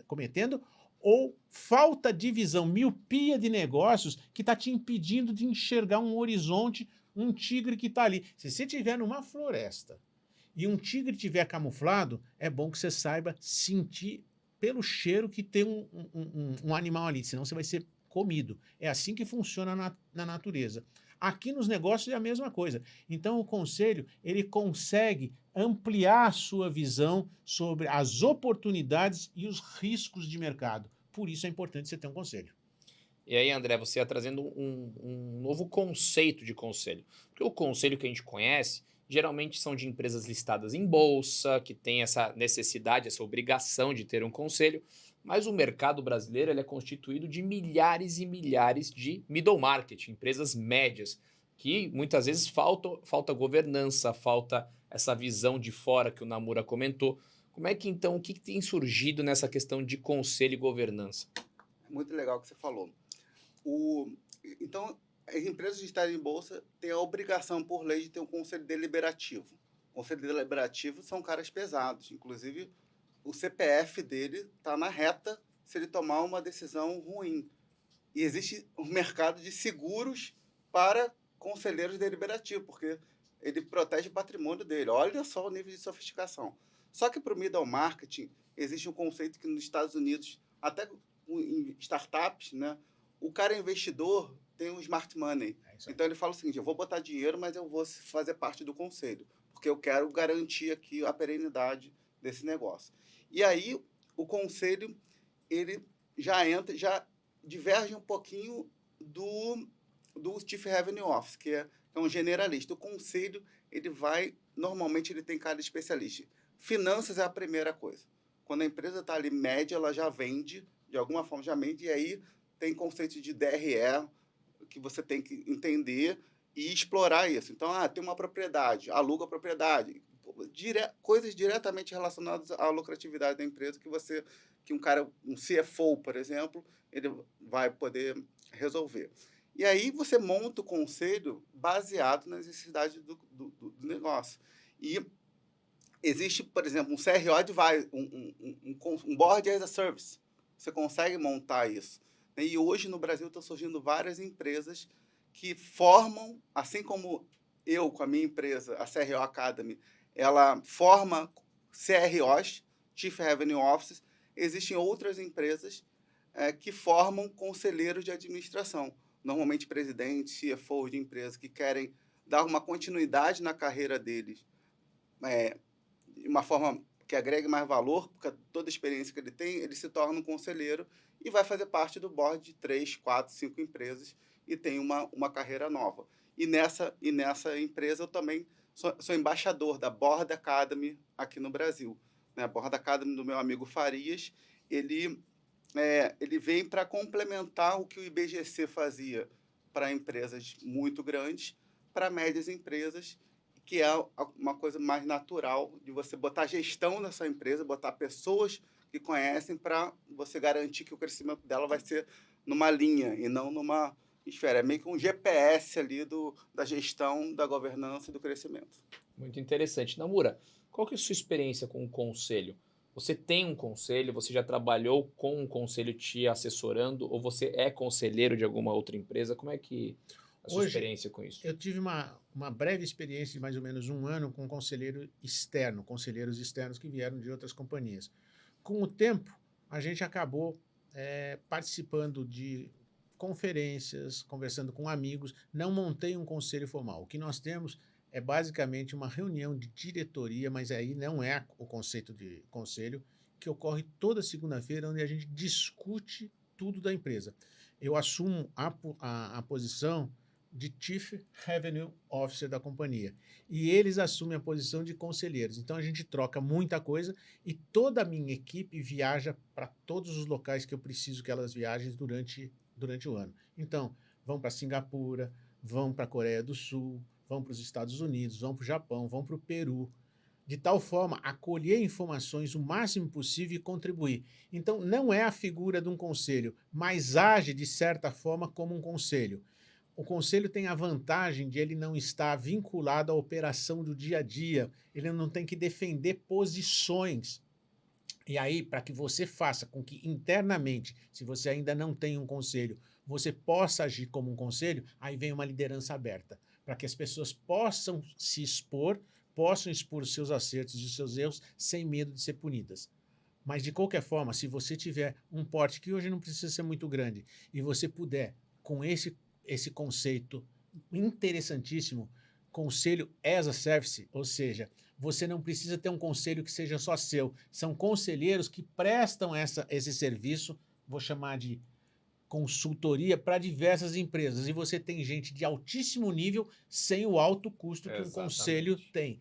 cometendo ou falta de visão, miopia de negócios que está te impedindo de enxergar um horizonte, um tigre que está ali. Se você estiver numa floresta e um tigre estiver camuflado, é bom que você saiba sentir pelo cheiro que tem um animal ali, senão você vai ser comido. É assim que funciona na natureza. Aqui nos negócios é a mesma coisa. Então o conselho, ele consegue ampliar a sua visão sobre as oportunidades e os riscos de mercado. Por isso é importante você ter um conselho. E aí, André, você ia trazendo um novo conceito de conselho. Porque o conselho que a gente conhece, geralmente são de empresas listadas em bolsa, que tem essa necessidade, essa obrigação de ter um conselho, mas o mercado brasileiro ele é constituído de milhares e milhares de middle market, empresas médias, que muitas vezes falta governança, falta essa visão de fora que o Namura comentou. Como é que então, o que tem surgido nessa questão de conselho e governança? Muito legal o que você falou. Então, as empresas listadas em bolsa têm a obrigação, por lei, de ter um conselho deliberativo. O conselho deliberativo são caras pesados. Inclusive, o CPF dele está na reta se ele tomar uma decisão ruim. E existe um mercado de seguros para conselheiros deliberativos, porque ele protege o patrimônio dele. Olha só o nível de sofisticação. Só que para o middle marketing, existe um conceito que nos Estados Unidos, até em startups, né, o cara investidor tem um smart money. Então ele fala o seguinte, eu vou botar dinheiro, mas eu vou fazer parte do conselho, porque eu quero garantir aqui a perenidade desse negócio. E aí o conselho, ele já diverge um pouquinho do Chief Revenue Officer, que é um generalista. O conselho, normalmente ele tem cara de especialista. Finanças é a primeira coisa. Quando a empresa está ali média, ela já vende, de alguma forma já vende, e aí tem conceito de DRE, que você tem que entender e explorar isso. Então, tem uma propriedade, aluga a propriedade, coisas diretamente relacionadas à lucratividade da empresa que um CFO, por exemplo, ele vai poder resolver. E aí você monta o conselho baseado nas necessidades do negócio. E existe, por exemplo, um CRO Advisor, um Board as a Service. Você consegue montar isso. E hoje no Brasil estão surgindo várias empresas que formam, assim como eu com a minha empresa, a CRO Academy, ela forma CROs, Chief Revenue Officers. Existem outras empresas que formam conselheiros de administração, normalmente presidentes, CFOs de empresas que querem dar uma continuidade na carreira deles, de uma forma que agregue mais valor, porque toda a experiência que ele tem, ele se torna um conselheiro e vai fazer parte do board de 3, 4, 5 empresas e tem uma carreira nova. E nessa empresa eu também sou embaixador da Board Academy aqui no Brasil. A Board Academy do meu amigo Farias, ele vem para complementar o que o IBGC fazia para empresas muito grandes, para médias empresas, que é uma coisa mais natural de você botar gestão nessa empresa, botar pessoas que conhecem para você garantir que o crescimento dela vai ser numa linha e não numa esfera. É meio que um GPS ali da gestão, da governança e do crescimento. Muito interessante. Namura, qual que é a sua experiência com o conselho? Você tem um conselho, você já trabalhou com um conselho te assessorando ou você é conselheiro de alguma outra empresa? Como é que a sua experiência com isso? Eu tive uma breve experiência de mais ou menos 1 ano com um conselheiro externo, conselheiros externos que vieram de outras companhias. Com o tempo, a gente acabou participando de conferências, conversando com amigos, não montei um conselho formal. O que nós temos é basicamente uma reunião de diretoria, mas aí não é o conceito de conselho, que ocorre toda segunda-feira, onde a gente discute tudo da empresa. Eu assumo a posição de Chief Revenue Officer da companhia. E eles assumem a posição de conselheiros. Então a gente troca muita coisa e toda a minha equipe viaja para todos os locais que eu preciso que elas viajem durante o ano. Então, vão para Singapura, vão para a Coreia do Sul, vão para os Estados Unidos, vão para o Japão, vão para o Peru, de tal forma a colher informações o máximo possível e contribuir. Então, não é a figura de um conselho, mas age de certa forma como um conselho. o conselho tem a vantagem de ele não estar vinculado à operação do dia a dia. Ele não tem que defender posições. E aí, para que você faça com que internamente, se você ainda não tem um conselho, você possa agir como um conselho, aí vem uma liderança aberta, para que as pessoas possam se expor, possam expor os seus acertos e os seus erros sem medo de ser punidas. Mas, de qualquer forma, se você tiver um porte que hoje não precisa ser muito grande e você puder, com esse conceito interessantíssimo, conselho as a service, ou seja, você não precisa ter um conselho que seja só seu. São conselheiros que prestam esse serviço, vou chamar de consultoria, para diversas empresas. E você tem gente de altíssimo nível sem o alto custo que um conselho tem.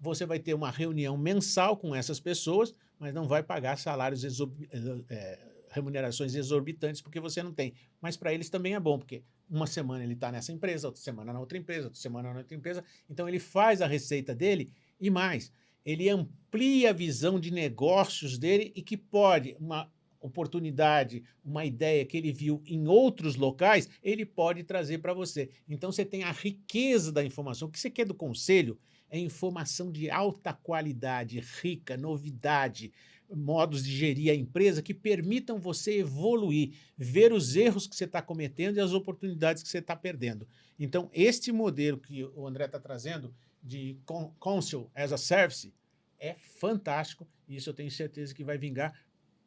Você vai ter uma reunião mensal com essas pessoas, mas não vai pagar salários remunerações exorbitantes, porque você não tem. Mas para eles também é bom, porque uma semana ele está nessa empresa, outra semana na outra empresa, outra semana na outra empresa. Então ele faz a receita dele e mais, ele amplia a visão de negócios dele e que pode, uma oportunidade, uma ideia que ele viu em outros locais, ele pode trazer para você. Então você tem a riqueza da informação. O que você quer do conselho é informação de alta qualidade, rica, novidade, modos de gerir a empresa que permitam você evoluir, ver os erros que você está cometendo e as oportunidades que você está perdendo. Então, este modelo que o André está trazendo de Counsel as a Service é fantástico e isso eu tenho certeza que vai vingar,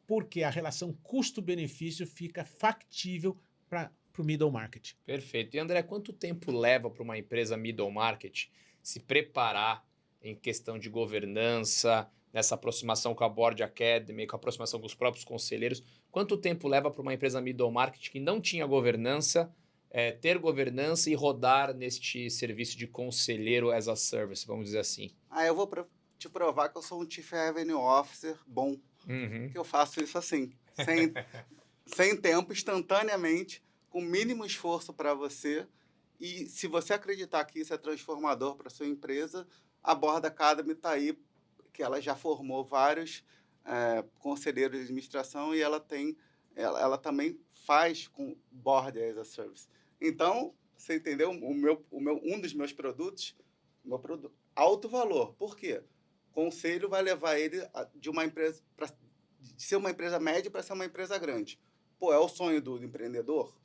porque a relação custo-benefício fica factível para o middle market. Perfeito. E André, quanto tempo leva para uma empresa middle market se preparar em questão de governança, nessa aproximação com a Board Academy, com a aproximação com os próprios conselheiros? Quanto tempo leva para uma empresa middle market que não tinha governança, ter governança e rodar neste serviço de conselheiro as a service, vamos dizer assim? Eu vou te provar que eu sou um Chief Revenue Officer bom, que eu faço isso assim, sem tempo, instantaneamente, com mínimo esforço para você. E se você acreditar que isso é transformador para sua empresa, a Board Academy está aí, que ela já formou vários conselheiros de administração e ela também faz com Board as a Service. Então, você entendeu? Um dos meus produtos, alto valor. Por quê? Conselho vai levar ele de uma empresa de ser uma empresa média para ser uma empresa grande. Pô, é o sonho do empreendedor?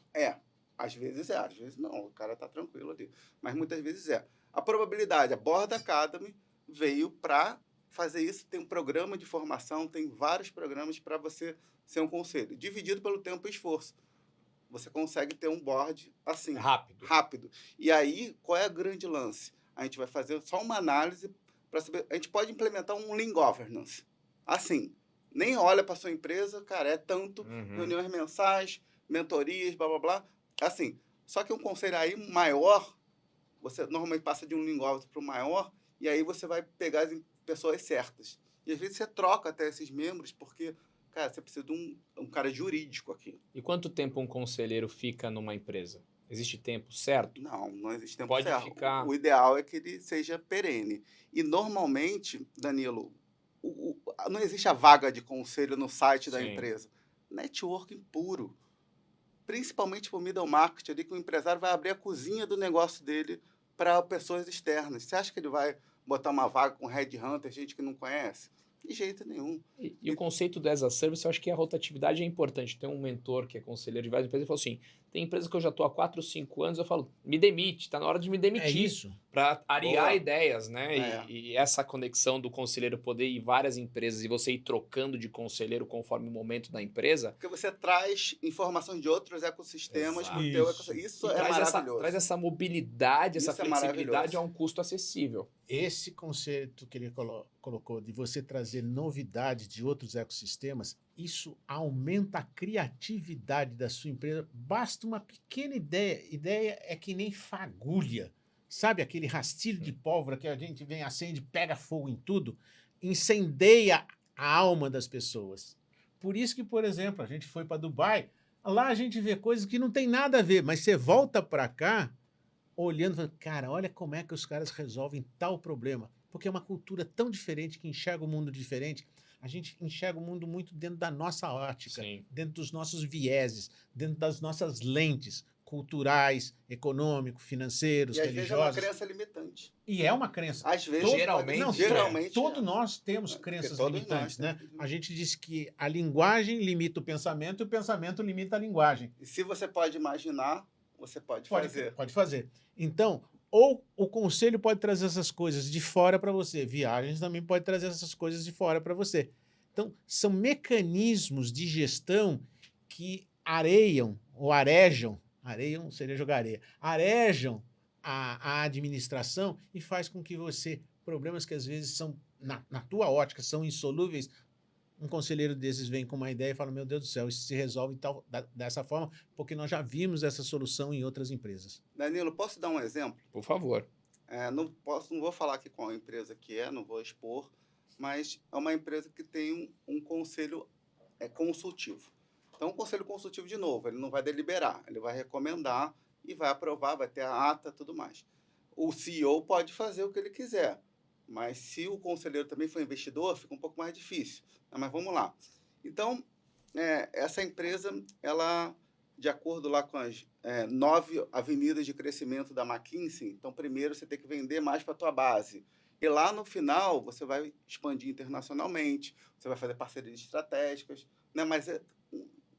Às vezes às vezes não, o cara tá tranquilo ali. Mas muitas vezes é. A probabilidade, a Board Academy veio para fazer isso, tem um programa de formação, tem vários programas para você ser um conselho. Dividido pelo tempo e esforço. Você consegue ter um board assim. Rápido. E aí, qual é o grande lance? A gente vai fazer só uma análise para saber. A gente pode implementar um Lean Governance. Assim, nem olha para sua empresa, cara, é tanto, reuniões mensais, mentorias, blá, blá, blá. Assim, só que um conselho aí maior, você normalmente passa de um Lean Governance para o maior, e aí você vai pegar as pessoas certas. E às vezes você troca até esses membros, porque, cara, você precisa de um cara jurídico aqui. E quanto tempo um conselheiro fica numa empresa? Existe tempo certo? Não existe tempo Pode certo. Ficar... O ideal é que ele seja perene. E normalmente, Danilo, não existe a vaga de conselho no site da empresa. Networking puro. Principalmente para o middle market, ali, que o empresário vai abrir a cozinha do negócio dele para pessoas externas. Você acha que ele vai botar uma vaga com headhunter, gente que não conhece? De jeito nenhum. E o conceito do as a service, eu acho que a rotatividade é importante. Tem um mentor que é conselheiro de várias empresas e falou assim, tem empresa que eu já estou há 4, 5 anos, eu falo, me demite, está na hora de me demitir. É isso. Para ariar ideias, né? E essa conexão do conselheiro poder ir em várias empresas e você ir trocando de conselheiro conforme o momento da empresa. Porque você traz informações de outros ecossistemas para o teu ecossistema. Isso é maravilhoso. Traz essa mobilidade, essa flexibilidade a um custo acessível. Esse conceito que ele colocou de você trazer novidades de outros ecossistemas, isso aumenta a criatividade da sua empresa. Basta uma pequena ideia. Ideia é que nem fagulha. Sabe aquele rastilho de pólvora que a gente vem, acende, pega fogo em tudo? Incendeia a alma das pessoas. Por isso que, por exemplo, a gente foi para Dubai, lá a gente vê coisas que não tem nada a ver, mas você volta para cá olhando e falando, cara, olha como é que os caras resolvem tal problema. Porque é uma cultura tão diferente, que enxerga o mundo diferente. A gente enxerga o mundo muito dentro da nossa ótica, dentro dos nossos vieses, dentro das nossas lentes. culturais, econômicos, financeiros, E às vezes é uma religiosos. crença limitante. E é uma crença. Às vezes, Geralmente Todos nós temos Porque crenças todos limitantes, nós né? temos. A gente diz que a linguagem limita o pensamento e o pensamento limita a linguagem. E se você pode imaginar, você pode fazer. Pode fazer. Então, ou o conselho pode trazer essas coisas de fora para você, viagens também pode trazer essas coisas de fora para você. Então, são mecanismos de gestão que areiam ou arejam seria jogar areia, arejam a administração e faz com que você, problemas que às vezes são, na tua ótica, são insolúveis, um conselheiro desses vem com uma ideia e fala, meu Deus do céu, isso se resolve dessa forma, porque nós já vimos essa solução em outras empresas. Danilo, posso dar um exemplo? Por favor. Não vou falar aqui qual empresa que é, não vou expor, mas é uma empresa que tem um conselho consultivo. Então, um conselho consultivo, de novo, ele não vai deliberar, ele vai recomendar e vai aprovar, vai ter a ata e tudo mais. O CEO pode fazer o que ele quiser, mas se o conselheiro também for investidor, fica um pouco mais difícil. Mas vamos lá. Então, essa empresa, ela, de acordo lá com as 9 avenidas de crescimento da McKinsey, então, primeiro você tem que vender mais para a tua base. E lá no final, você vai expandir internacionalmente, você vai fazer parcerias estratégicas, né? Mas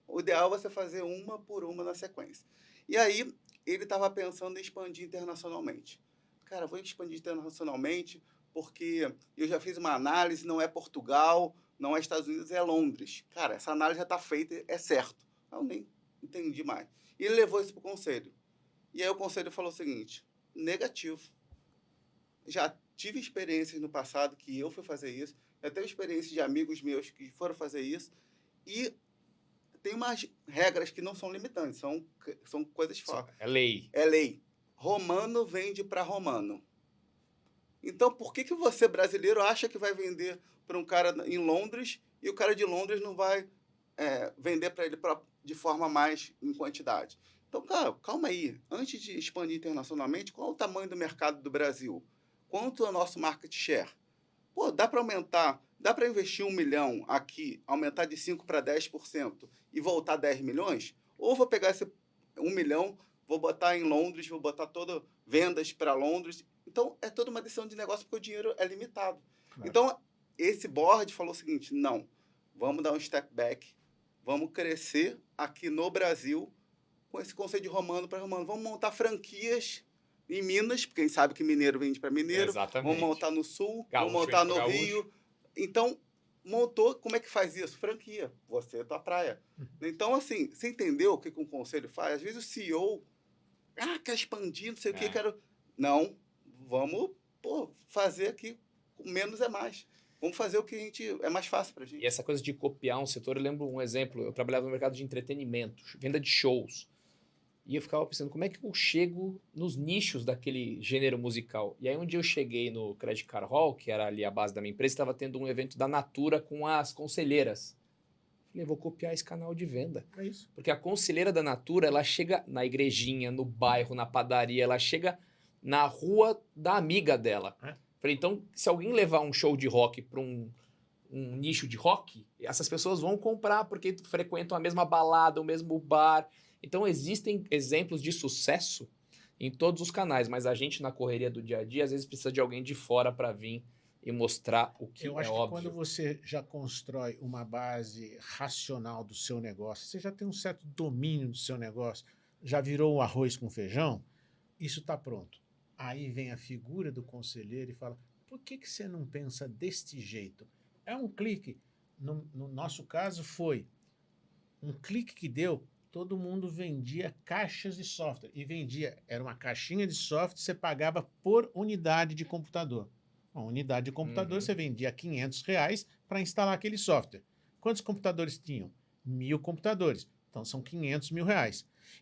o ideal é você fazer uma por uma na sequência. E aí, ele estava pensando em expandir internacionalmente. Cara, vou expandir internacionalmente porque eu já fiz uma análise, não é Portugal, não é Estados Unidos, é Londres. Cara, essa análise já está feita, é certo. Eu nem entendi mais. E ele levou isso para o conselho. E aí o conselho falou o seguinte, negativo. Já tive experiências no passado que eu fui fazer isso, já teve experiências de amigos meus que foram fazer isso, e tem umas regras que não são limitantes, são coisas fora. É lei. É lei. Romano vende para romano. Então, por que você, brasileiro, acha que vai vender para um cara em Londres e o cara de Londres não vai vender para ele de forma mais em quantidade? Então, cara, calma aí. Antes de expandir internacionalmente, qual é o tamanho do mercado do Brasil? Quanto é o nosso market share? Pô, dá para aumentar, dá para investir 1 milhão aqui, aumentar de 5% para 10% e voltar 10 milhões? Ou vou pegar esse 1 milhão, vou botar em Londres, vou botar todas vendas para Londres. Então, é toda uma decisão de negócio porque o dinheiro é limitado. Claro. Então, esse board falou o seguinte, não, vamos dar um step back, vamos crescer aqui no Brasil com esse conceito de romano para romano. Vamos montar franquias em Minas, porque a gente sabe que mineiro vende para mineiro. Exatamente. Vamos montar no Sul, Gaúcho, vamos montar no gaúcho. Rio. Então, montou, como é que faz isso? Franquia, você é tua praia. Então, assim, você entendeu o que um conselho faz? Às vezes o CEO, quer expandir, não sei o que, quero... Não, vamos fazer aqui, menos é mais. Vamos fazer o que é mais fácil para a gente. E essa coisa de copiar um setor, eu lembro um exemplo, eu trabalhava no mercado de entretenimento, venda de shows. E eu ficava pensando, como é que eu chego nos nichos daquele gênero musical? E aí um dia eu cheguei no Credit Card Hall, que era ali a base da minha empresa, estava tendo um evento da Natura com as conselheiras. Falei, vou copiar esse canal de venda. É isso. Porque a conselheira da Natura, ela chega na igrejinha, no bairro, na padaria, ela chega na rua da amiga dela. Falei, então, se alguém levar um show de rock para um nicho de rock, essas pessoas vão comprar porque frequentam a mesma balada, o mesmo bar. Então, existem exemplos de sucesso em todos os canais, mas a gente, na correria do dia a dia, às vezes precisa de alguém de fora para vir e mostrar o que é óbvio. Eu acho que quando você já constrói uma base racional do seu negócio, você já tem um certo domínio do seu negócio, já virou um arroz com feijão, isso está pronto. Aí vem a figura do conselheiro e fala, por que você não pensa deste jeito? É um clique. No nosso caso foi um clique que deu, todo mundo vendia caixas de software. E vendia, era uma caixinha de software, você pagava por unidade de computador. Uma unidade de computador, você vendia R$500 para instalar aquele software. Quantos computadores tinham? 1.000 computadores. Então, são R$500 mil.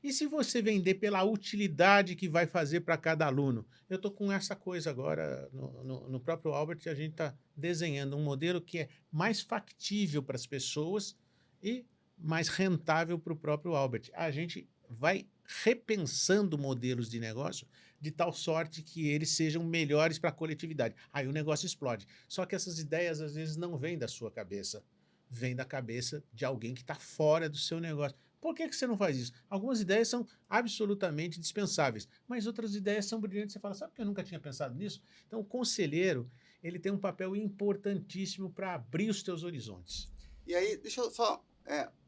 E se você vender pela utilidade que vai fazer para cada aluno? Eu estou com essa coisa agora, no próprio Albert, a gente está desenhando um modelo que é mais factível para as pessoas e mais rentável para o próprio Albert. A gente vai repensando modelos de negócio de tal sorte que eles sejam melhores para a coletividade. Aí o negócio explode. Só que essas ideias, às vezes, não vêm da sua cabeça. Vêm da cabeça de alguém que está fora do seu negócio. Por que você não faz isso? Algumas ideias são absolutamente dispensáveis, mas outras ideias são brilhantes. Você fala, sabe que eu nunca tinha pensado nisso? Então, o conselheiro, ele tem um papel importantíssimo para abrir os teus horizontes. E aí, deixa eu só.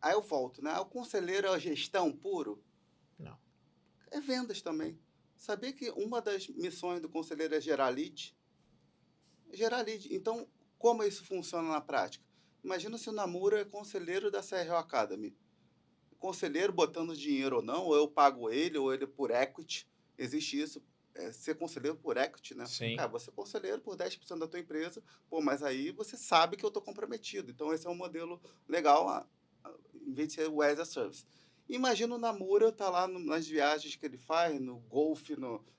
Aí eu volto, né? O conselheiro é a gestão puro? Não. É vendas também. Sabia que uma das missões do conselheiro é gerar lead? Gerar lead. Então, como isso funciona na prática? Imagina se o Namura é conselheiro da CRO Academy. Conselheiro botando dinheiro ou não, ou eu pago ele, ou ele por equity. Existe isso. Ser conselheiro por equity, né? Sim. Cara, você é conselheiro por 10% da tua empresa, pô, mas aí você sabe que eu estou comprometido. Então, esse é um modelo legal, em vez de ser o as a service. Imagina o Namura tá lá nas viagens que ele faz, no golfe,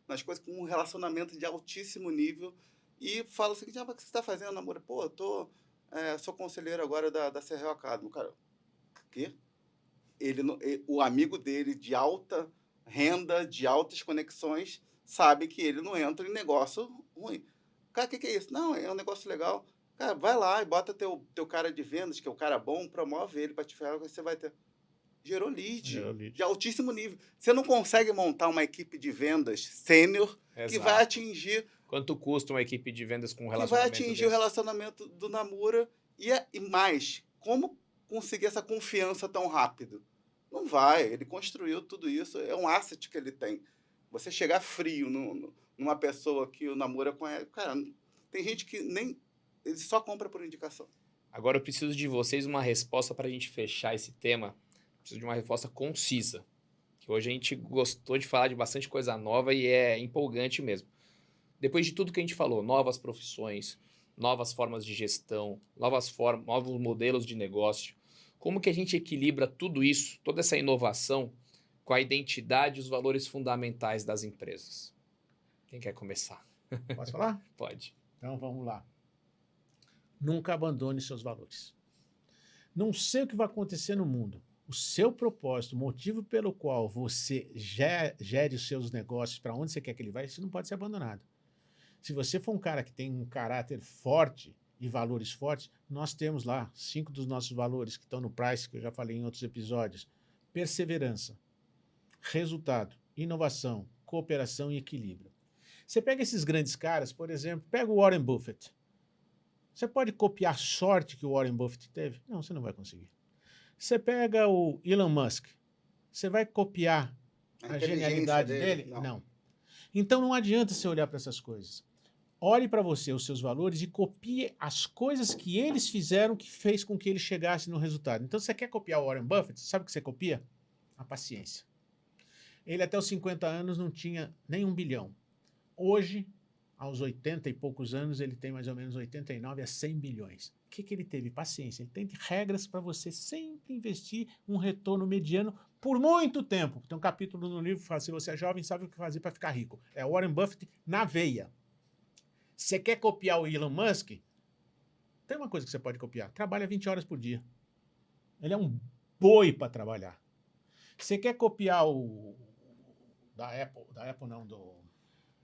nas coisas, com um relacionamento de altíssimo nível, e fala o seguinte, mas o que você está fazendo, Namura? Pô, eu sou conselheiro agora da CRO Academy. Cara, o quê? O amigo dele de alta renda, de altas conexões, sabe que ele não entra em negócio ruim. Cara, o que é isso? Não, é um negócio legal. Cara, vai lá e bota teu cara de vendas, que é o cara bom, promove ele para te ferrar, você vai ter. Gerou lead de altíssimo nível. Você não consegue montar uma equipe de vendas sênior que vai atingir... Quanto custa uma equipe de vendas com relacionamento? Que vai atingir o relacionamento do Namura e mais, como conseguir essa confiança tão rápido? Não vai, ele construiu tudo isso, é um asset que ele tem. Você chegar frio numa pessoa que o Namura conhece, cara, tem gente que nem... ele só compra por indicação. Agora eu preciso de vocês uma resposta para a gente fechar esse tema. Preciso de uma resposta concisa. Que hoje a gente gostou de falar de bastante coisa nova e é empolgante mesmo. Depois de tudo que a gente falou, novas profissões, novas formas de gestão, novos modelos de negócio, como que a gente equilibra tudo isso, toda essa inovação, com a identidade e os valores fundamentais das empresas? Quem quer começar? Posso falar? Pode. Então vamos lá. Nunca abandone seus valores. Não sei o que vai acontecer no mundo. O seu propósito, o motivo pelo qual você gere os seus negócios, para onde você quer que ele vá, isso não pode ser abandonado. Se você for um cara que tem um caráter forte e valores fortes, nós temos lá 5 dos nossos valores que estão no Price, que eu já falei em outros episódios. Perseverança, resultado, inovação, cooperação e equilíbrio. Você pega esses grandes caras, por exemplo, pega o Warren Buffett. Você pode copiar a sorte que o Warren Buffett teve? Não, você não vai conseguir. Você pega o Elon Musk, você vai copiar a genialidade dele? Não. Então não adianta você olhar para essas coisas. Olhe para você, os seus valores, e copie as coisas que eles fizeram que fez com que ele chegasse no resultado. Então, você quer copiar o Warren Buffett? Sabe o que você copia? A paciência. Ele até os 50 anos não tinha nem 1 bilhão. Hoje, aos 80 e poucos anos, ele tem mais ou menos 89 a 100 bilhões. O que ele teve? Paciência. Ele tem regras para você sempre investir um retorno mediano por muito tempo. Tem um capítulo no livro que fala, se você é jovem, sabe o que fazer para ficar rico. É Warren Buffett na veia. Você quer copiar o Elon Musk? Tem uma coisa que você pode copiar. Trabalha 20 horas por dia. Ele é um boi para trabalhar. Você quer copiar o... Da Apple não,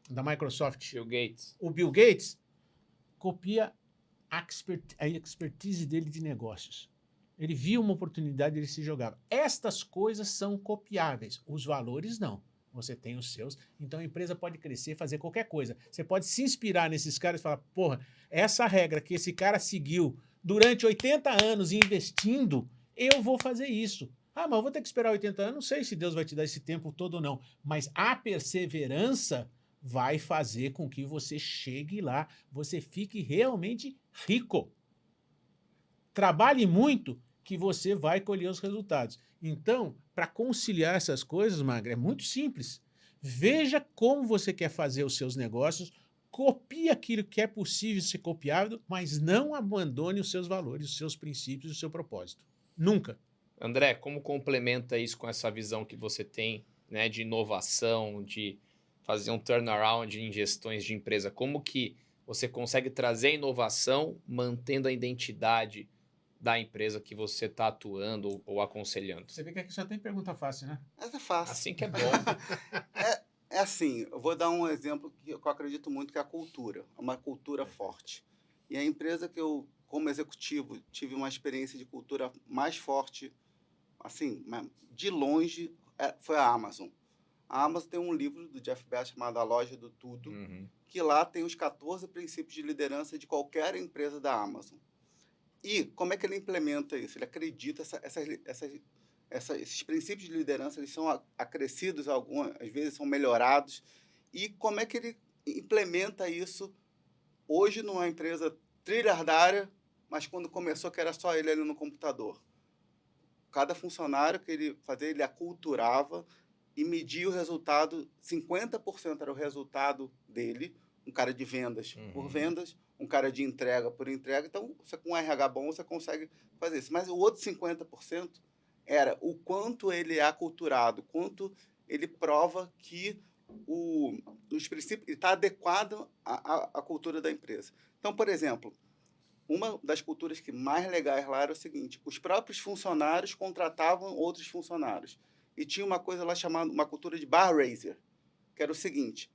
da Microsoft. Bill Gates. O Bill Gates copia a expertise dele de negócios. Ele viu uma oportunidade e ele se jogava. Estas coisas são copiáveis. Os valores não. Você tem os seus, então a empresa pode crescer, fazer qualquer coisa. Você pode se inspirar nesses caras e falar, porra, essa regra que esse cara seguiu durante 80 anos investindo, eu vou fazer isso. Ah, mas eu vou ter que esperar 80 anos, não sei se Deus vai te dar esse tempo todo ou não, mas a perseverança vai fazer com que você chegue lá, você fique realmente rico. Trabalhe muito que você vai colher os resultados. Então, para conciliar essas coisas, Magra, é muito simples. Veja como você quer fazer os seus negócios, copie aquilo que é possível ser copiado, mas não abandone os seus valores, os seus princípios, o seu propósito. Nunca. André, como complementa isso com essa visão que você tem, né, de inovação, de fazer um turnaround em gestões de empresa? Como que você consegue trazer inovação mantendo a identidade da empresa que você está atuando ou aconselhando? Você vê que aqui só tem pergunta fácil, né? Essa é fácil. Assim que é bom. É assim, eu vou dar um exemplo que eu acredito muito, que é a cultura. É uma cultura forte. E a empresa que eu, como executivo, tive uma experiência de cultura mais forte assim, de longe, foi a Amazon. A Amazon tem um livro do Jeff Bezos chamado A Loja do Tudo, que lá tem os 14 princípios de liderança de qualquer empresa da Amazon. E como é que ele implementa isso? Ele acredita esses princípios de liderança, eles são acrescidos, às vezes são melhorados. E como é que ele implementa isso hoje numa empresa trilhardária, mas quando começou que era só ele ali no computador? Cada funcionário que ele fazia, ele aculturava e media o resultado, 50% era o resultado dele, um cara de vendas por vendas, um cara de entrega por entrega. Então, você com um RH bom, você consegue fazer isso. Mas o outro 50% era o quanto ele é aculturado, quanto ele prova que os princípios está adequado à cultura da empresa. Então, por exemplo, uma das culturas que mais legais lá era o seguinte: os próprios funcionários contratavam outros funcionários. E tinha uma coisa lá chamada uma cultura de bar raiser, que era o seguinte: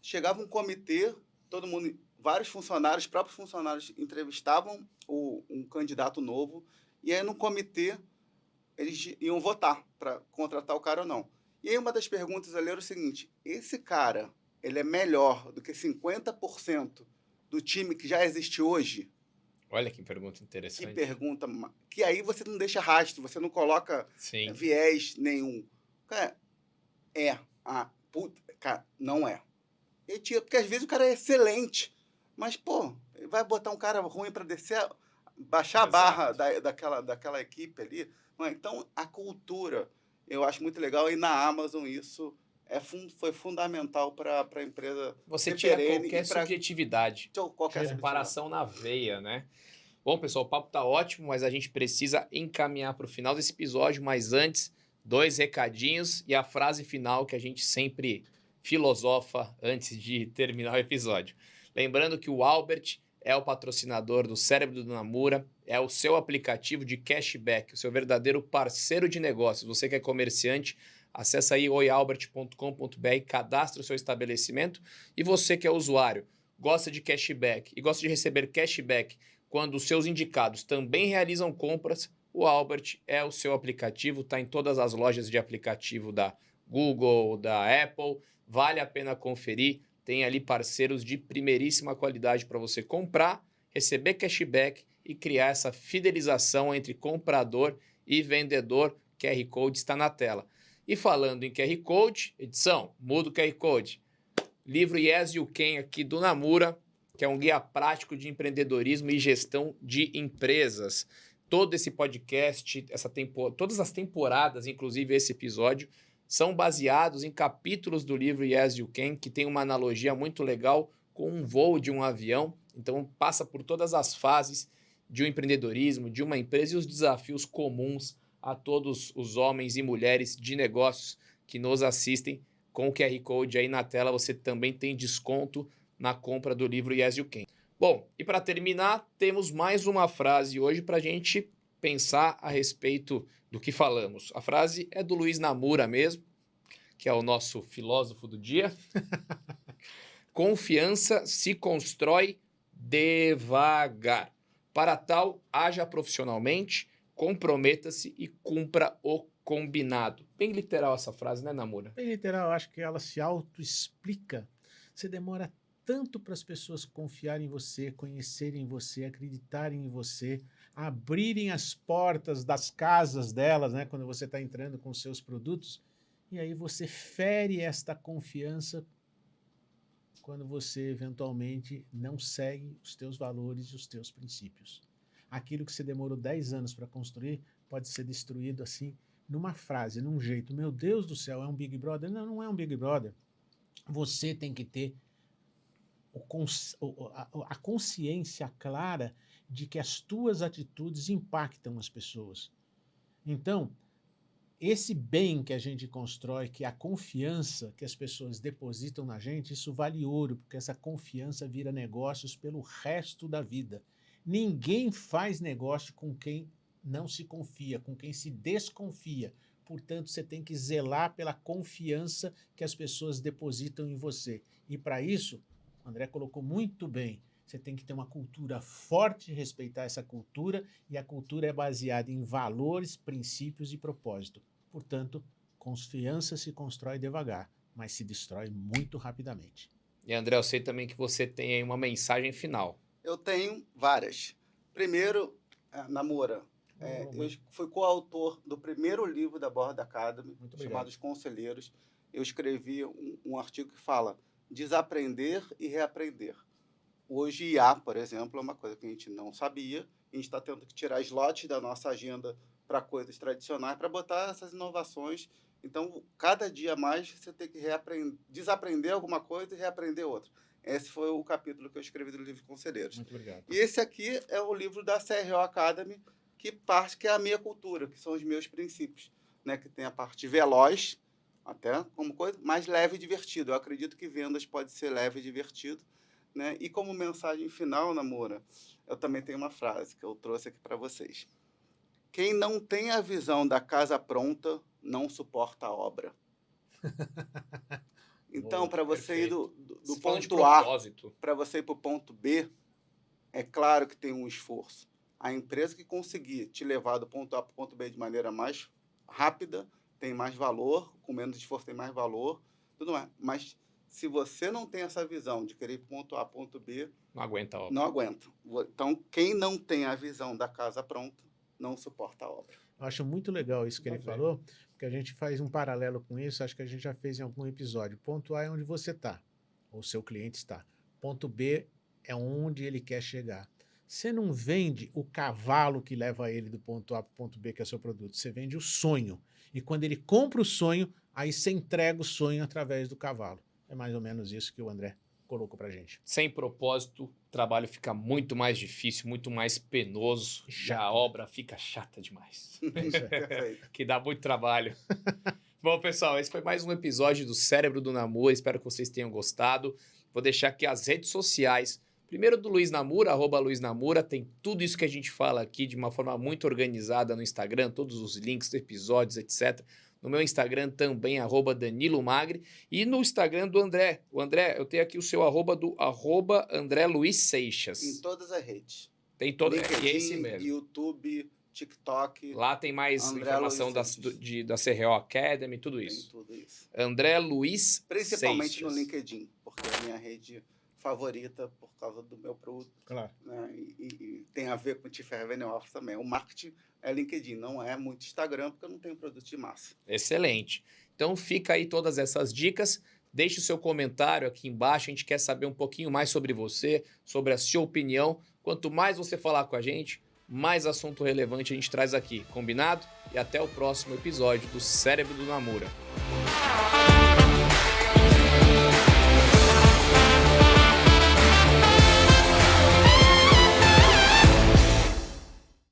chegava um comitê, todo mundo, vários funcionários, próprios funcionários entrevistavam um candidato novo, e aí no comitê eles iam votar para contratar o cara ou não. E aí uma das perguntas ali era o seguinte: esse cara, ele é melhor do que 50% do time que já existe hoje? Olha que pergunta interessante. Que pergunta, que aí você não deixa rastro, você não coloca viés nenhum. Cara, cara, não é. Porque às vezes o cara é excelente, mas, pô, vai botar um cara ruim para descer, baixar a barra daquela equipe ali. Então, a cultura, eu acho muito legal, e na Amazon isso foi fundamental para a empresa. Você tira qualquer subjetividade, qualquer comparação na veia, né? Bom, pessoal, o papo tá ótimo, mas a gente precisa encaminhar para o final desse episódio. Mas antes, 2 recadinhos e a frase final que a gente sempre filosofa antes de terminar o episódio. Lembrando que o Albert é o patrocinador do Cérebro do Namura, é o seu aplicativo de cashback, o seu verdadeiro parceiro de negócios. Você que é comerciante, acessa aí oialbert.com.br, cadastra o seu estabelecimento. E você que é usuário, gosta de cashback e gosta de receber cashback quando os seus indicados também realizam compras, o Albert é o seu aplicativo, está em todas as lojas de aplicativo da Google, da Apple, vale a pena conferir, tem ali parceiros de primeiríssima qualidade para você comprar, receber cashback e criar essa fidelização entre comprador e vendedor. QR Code está na tela. E falando em QR Code, edição, muda o QR Code. Livro Yes You Can aqui do Namura, que é um guia prático de empreendedorismo e gestão de empresas. Todo esse podcast, todas as temporadas, inclusive esse episódio, são baseados em capítulos do livro Yes You Can, que tem uma analogia muito legal com um voo de um avião. Então, passa por todas as fases de um empreendedorismo, de uma empresa e os desafios comuns a todos os homens e mulheres de negócios que nos assistem. Com o QR Code aí na tela, você também tem desconto na compra do livro Yes You Can. Bom, e para terminar, temos mais uma frase hoje para a gente pensar a respeito do que falamos. A frase é do Luiz Namura mesmo, que é o nosso filósofo do dia. Confiança se constrói devagar. Para tal, haja profissionalmente, comprometa-se e cumpra o combinado. Bem literal essa frase, né, Namura? Bem literal, acho que ela se auto-explica. Você demora tanto para as pessoas confiarem em você, conhecerem você, acreditarem em você, abrirem as portas das casas delas, né, quando você está entrando com os seus produtos, e aí você fere esta confiança quando você eventualmente não segue os teus valores e os teus princípios. Aquilo que você demorou 10 anos para construir pode ser destruído assim, numa frase, num jeito. Meu Deus do céu, é um Big Brother? Não, não é um Big Brother. Você tem que ter a consciência clara de que as tuas atitudes impactam as pessoas. Então, esse bem que a gente constrói, que é a confiança que as pessoas depositam na gente, isso vale ouro, porque essa confiança vira negócios pelo resto da vida. Ninguém faz negócio com quem não se confia, com quem se desconfia. Portanto, você tem que zelar pela confiança que as pessoas depositam em você. E para isso, o André colocou muito bem, você tem que ter uma cultura forte, respeitar essa cultura, e a cultura é baseada em valores, princípios e propósito. Portanto, confiança se constrói devagar, mas se destrói muito rapidamente. E André, eu sei também que você tem aí uma mensagem final. Eu tenho várias. Primeiro, Namura, eu fui coautor do primeiro livro da Board Academy, chamado Os Conselheiros. Eu escrevi um artigo que fala desaprender e reaprender. Hoje, IA, por exemplo, é uma coisa que a gente não sabia. A gente está tendo que tirar slots da nossa agenda para coisas tradicionais, para botar essas inovações. Então, cada dia mais, você tem que desaprender alguma coisa e reaprender outra. Esse foi o capítulo que eu escrevi do livro Conselheiros. Muito obrigado. E esse aqui é o livro da CRO Academy, que é a minha cultura, que são os meus princípios, né? Que tem a parte veloz, até como coisa, mais leve e divertido. Eu acredito que vendas pode ser leve e divertido, né? E como mensagem final, Namura, eu também tenho uma frase que eu trouxe aqui para vocês. Quem não tem a visão da casa pronta, não suporta a obra. Então, para você ir do ponto A para você ir para o ponto B, é claro que tem um esforço. A empresa que conseguir te levar do ponto A para o ponto B de maneira mais rápida tem mais valor, com menos esforço tem mais valor, tudo mais. Mas se você não tem essa visão de querer ir ponto A, ponto B, não aguenta a obra. Não aguenta. Então, quem não tem a visão da casa pronta, não suporta a obra. Eu acho muito legal isso que ele falou, porque a gente faz um paralelo com isso, acho que a gente já fez em algum episódio. Ponto A é onde você está, ou o seu cliente está. Ponto B é onde ele quer chegar. Você não vende o cavalo que leva ele do ponto A para o ponto B, que é o seu produto. Você vende o sonho. E quando ele compra o sonho, aí você entrega o sonho através do cavalo. É mais ou menos isso que o André colocou pra gente. Sem propósito, o trabalho fica muito mais difícil, muito mais penoso. E a obra fica chata demais. Que dá muito trabalho. Bom, pessoal, esse foi mais um episódio do Cérebro do Namura. Espero que vocês tenham gostado. Vou deixar aqui as redes sociais. Primeiro do Luiz Namura, @LuizNamura. Tem tudo isso que a gente fala aqui de uma forma muito organizada no Instagram. Todos os links, episódios, etc. No meu Instagram também, @DaniloMagri. E no Instagram do André. O André, eu tenho aqui o seu do @André Luiz Seixas. Em todas as redes. Tem todo LinkedIn, esse mesmo. YouTube, TikTok. Lá tem mais André informação da CRO Academy, tudo isso. Tem tudo isso. André Luiz Principalmente Seixas. no LinkedIn, porque é a minha rede favorita por causa do meu produto. Claro. Né? E tem a ver com o Chief Revenue Officer também. O marketing é LinkedIn, não é muito Instagram, porque eu não tenho produto de massa. Excelente. Então fica aí todas essas dicas. Deixe o seu comentário aqui embaixo. A gente quer saber um pouquinho mais sobre você, sobre a sua opinião. Quanto mais você falar com a gente, mais assunto relevante a gente traz aqui. Combinado? E até o próximo episódio do Cérebro do Namura.